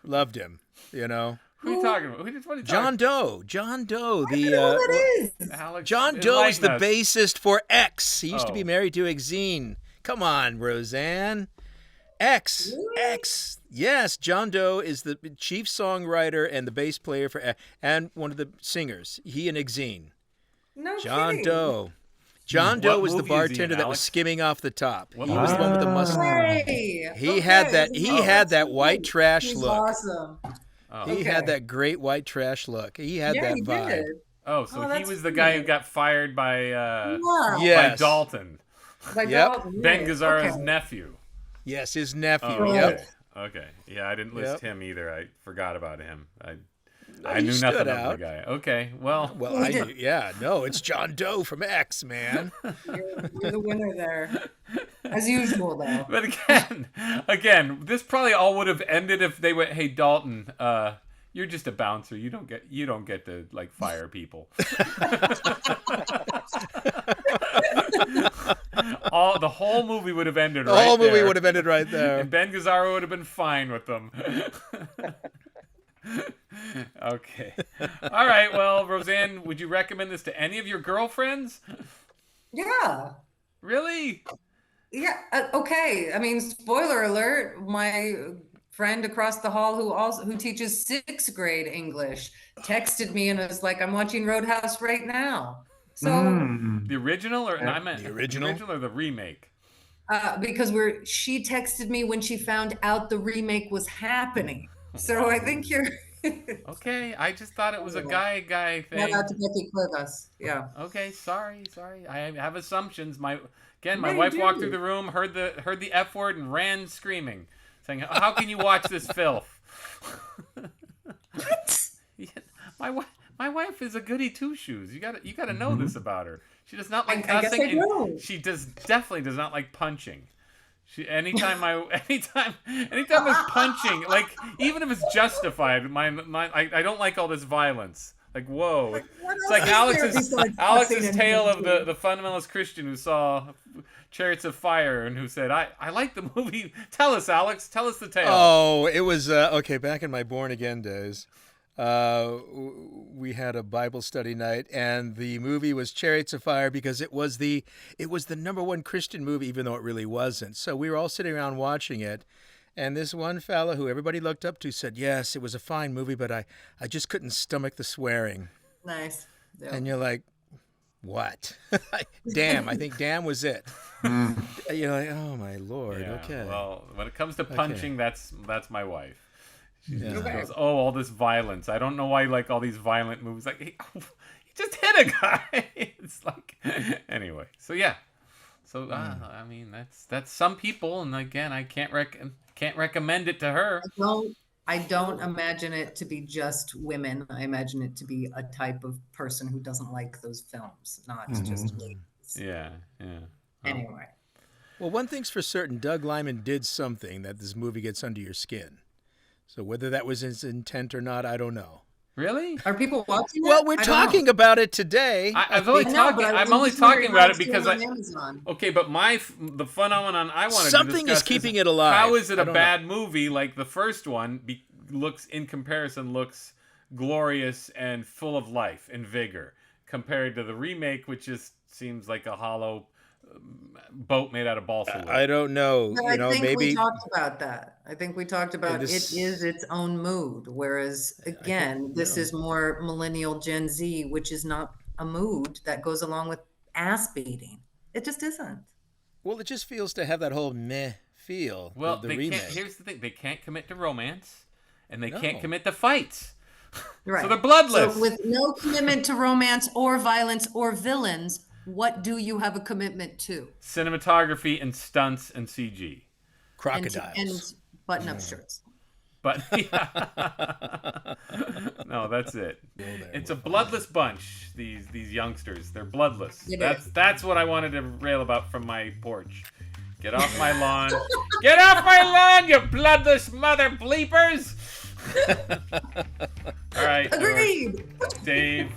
Speaker 2: loved him.
Speaker 1: Who are you talking about? What are you talking
Speaker 2: John Doe. John Doe.
Speaker 5: I don't know what that is.
Speaker 1: Alex,
Speaker 2: John Doe is the
Speaker 1: enlighten us.
Speaker 2: bassist for X. He used to be
Speaker 1: Oh.
Speaker 2: married to Exene. Come on, Roseanne. X.
Speaker 5: Really?
Speaker 2: X. Yes, John Doe is the chief songwriter and the bass player for and one of the singers. He and Exene.
Speaker 5: No
Speaker 2: John
Speaker 5: kidding.
Speaker 2: Doe. John
Speaker 1: What
Speaker 2: Doe was the
Speaker 1: movie is he in,
Speaker 2: bartender that was
Speaker 1: Alex?
Speaker 2: skimming off the top.
Speaker 1: What
Speaker 2: He was the one with the
Speaker 4: movie?
Speaker 2: mustache.
Speaker 5: Hey,
Speaker 2: He had
Speaker 5: okay.
Speaker 2: that. He
Speaker 5: Oh,
Speaker 2: had
Speaker 5: that's
Speaker 2: that
Speaker 5: cool.
Speaker 2: white trash
Speaker 5: He's
Speaker 2: look.
Speaker 5: awesome.
Speaker 1: Oh.
Speaker 2: He
Speaker 5: Okay.
Speaker 2: had that great white trash look. He had
Speaker 5: Yeah,
Speaker 2: that
Speaker 5: he
Speaker 2: vibe.
Speaker 5: did.
Speaker 1: Oh, so
Speaker 5: Oh,
Speaker 1: he
Speaker 5: that's
Speaker 1: was the guy who
Speaker 5: funny.
Speaker 1: got fired by
Speaker 5: Wow.
Speaker 2: Yeah.
Speaker 1: by Dalton,
Speaker 5: Like
Speaker 2: Yep.
Speaker 5: Dalton,
Speaker 1: Ben
Speaker 5: yeah.
Speaker 1: Gazzara's
Speaker 5: Okay.
Speaker 1: nephew.
Speaker 2: Yes, his nephew.
Speaker 1: Oh,
Speaker 2: Yep.
Speaker 1: okay. Okay. Yeah, I didn't list
Speaker 2: Yep.
Speaker 1: him either. I forgot about him. I
Speaker 2: he
Speaker 1: knew
Speaker 2: stood
Speaker 1: nothing
Speaker 2: out.
Speaker 1: of the guy. Okay. Well,
Speaker 2: Well, no, it's John Doe from X, man.
Speaker 5: You're the winner there. As usual, though.
Speaker 1: but again, this probably all would have ended if they went, "Hey, Dalton, you're just a bouncer. You don't get to fire people." The whole movie would have ended
Speaker 2: The
Speaker 1: right
Speaker 2: whole movie
Speaker 1: there.
Speaker 2: would have ended right there.
Speaker 1: And Ben Gazzara would have been fine with them. Okay. All right. Well, Roseanne, would you recommend this to any of your girlfriends?
Speaker 5: Yeah.
Speaker 1: Really?
Speaker 5: Yeah. Okay. I mean, spoiler alert. My friend across the hall who teaches 6th grade English texted me and was like, "I'm watching Roadhouse right now." So
Speaker 1: The original, or I meant
Speaker 2: The original?
Speaker 1: or the remake?
Speaker 5: because she texted me when she found out the remake was happening. So I think you're
Speaker 1: Okay. I just thought it was a guy
Speaker 5: shout
Speaker 1: thing.
Speaker 5: out to Becky Cuevas. Yeah.
Speaker 1: Okay. Sorry. I have assumptions. My
Speaker 5: Yeah,
Speaker 1: wife
Speaker 5: you
Speaker 1: walked
Speaker 5: do.
Speaker 1: through the room, heard the F word, and ran screaming, saying, "How can you watch this filth?"
Speaker 5: What?
Speaker 1: Yeah, my wife is a goody two shoes. You gotta know this about her. She does not like
Speaker 5: I guess
Speaker 1: cussing.
Speaker 5: I know.
Speaker 1: And she definitely does not like punching. Anytime it's punching, even if it's justified, I don't like all this violence. Like, whoa.
Speaker 5: What
Speaker 1: It's
Speaker 5: else
Speaker 1: like
Speaker 5: is there besides
Speaker 1: Alex's
Speaker 5: cussing and
Speaker 1: tale of
Speaker 5: punching?
Speaker 1: the fundamentalist Christian who saw Chariots of Fire and who said, I like the movie. Tell us, Alex. Tell us the tale.
Speaker 2: Oh, it was okay. Back in my born again days, we had a Bible study night, and the movie was Chariots of Fire because it was the #1 Christian movie, even though it really wasn't. So we were all sitting around watching it, and this one fella who everybody looked up to said, "Yes, it was a fine movie, but I just couldn't stomach the swearing."
Speaker 5: Nice. Yeah.
Speaker 2: And you're like, What? Damn, I think damn was it.
Speaker 4: Mm.
Speaker 2: You're like, oh my lord.
Speaker 1: Yeah,
Speaker 2: Okay.
Speaker 1: well, when it comes to punching, that's my wife. She
Speaker 2: Yeah.
Speaker 1: just goes, oh, all this violence. I don't know why you like all these violent movies. Like, he just hit a guy. It's like, anyway. So yeah. So I mean, that's some people, and again, I can't recommend it to her.
Speaker 5: I don't imagine it to be just women. I imagine it to be a type of person who doesn't like those films, not just ladies.
Speaker 1: Yeah.
Speaker 5: Anyway.
Speaker 2: Well, one thing's for certain, Doug Liman did something that this movie gets under your skin. So whether that was his intent or not, I don't know.
Speaker 1: Really?
Speaker 5: Are people watching
Speaker 2: Well,
Speaker 5: it?
Speaker 2: we're
Speaker 5: I don't
Speaker 2: talking
Speaker 5: know.
Speaker 2: about it today.
Speaker 1: I'm only talking about it because
Speaker 5: Amazon.
Speaker 1: Okay, but the phenomenon I wanted
Speaker 2: Something
Speaker 1: to
Speaker 2: is
Speaker 1: discuss
Speaker 2: keeping it alive.
Speaker 1: How is it
Speaker 2: I
Speaker 1: a
Speaker 2: don't
Speaker 1: bad movie like the first one looks glorious and full of life and vigor compared to the remake, which just seems like a hollow boat made out of balsa wood.
Speaker 2: I don't know.
Speaker 5: But I think we talked about that. I think we talked about it is its own mood. Whereas, again, this is more millennial Gen Z, which is not a mood that goes along with ass beating. It just isn't.
Speaker 2: Well, it just feels to have that whole meh feel.
Speaker 1: Well,
Speaker 2: the
Speaker 1: they
Speaker 2: remake.
Speaker 1: can't. Here's the thing: they can't commit to romance, and they can't commit to fights.
Speaker 5: Right.
Speaker 1: So they're bloodless.
Speaker 5: So with no commitment to romance or violence or villains, what do you have a commitment to?
Speaker 1: Cinematography and stunts and CG.
Speaker 2: Crocodiles.
Speaker 5: And button-up shirts.
Speaker 1: But no, that's it. It's a bloodless bunch. These youngsters, they're bloodless. That's what I wanted to rail about from my porch. Get off my lawn! Get off my lawn, you bloodless mother bleepers! All right.
Speaker 5: Agreed.
Speaker 1: Dave,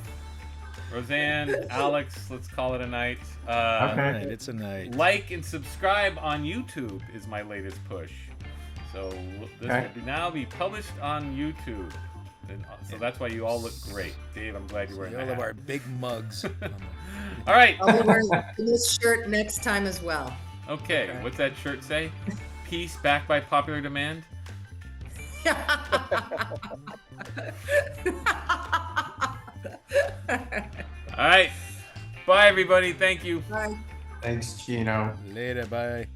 Speaker 1: Roseanne, Alex, let's call it a night.
Speaker 4: Okay.
Speaker 2: All right, it's a night.
Speaker 1: Like and subscribe on YouTube is my latest push. So this will now be published on YouTube. And so that's why you all look great. Dave, I'm glad you're wearing
Speaker 2: all
Speaker 1: that
Speaker 2: of
Speaker 1: hat.
Speaker 2: our big mugs.
Speaker 1: All right.
Speaker 5: I'll be wearing this shirt next time as well.
Speaker 1: Okay, what's that shirt say? Peace backed by popular demand?
Speaker 5: All
Speaker 1: right. Bye, everybody. Thank you.
Speaker 5: Bye.
Speaker 4: Thanks, Gino.
Speaker 2: Later, bye.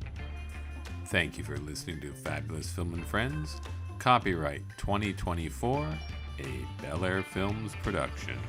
Speaker 1: Thank you for listening to Fabulous Film and Friends. Copyright 2024, a Bel Air Films production.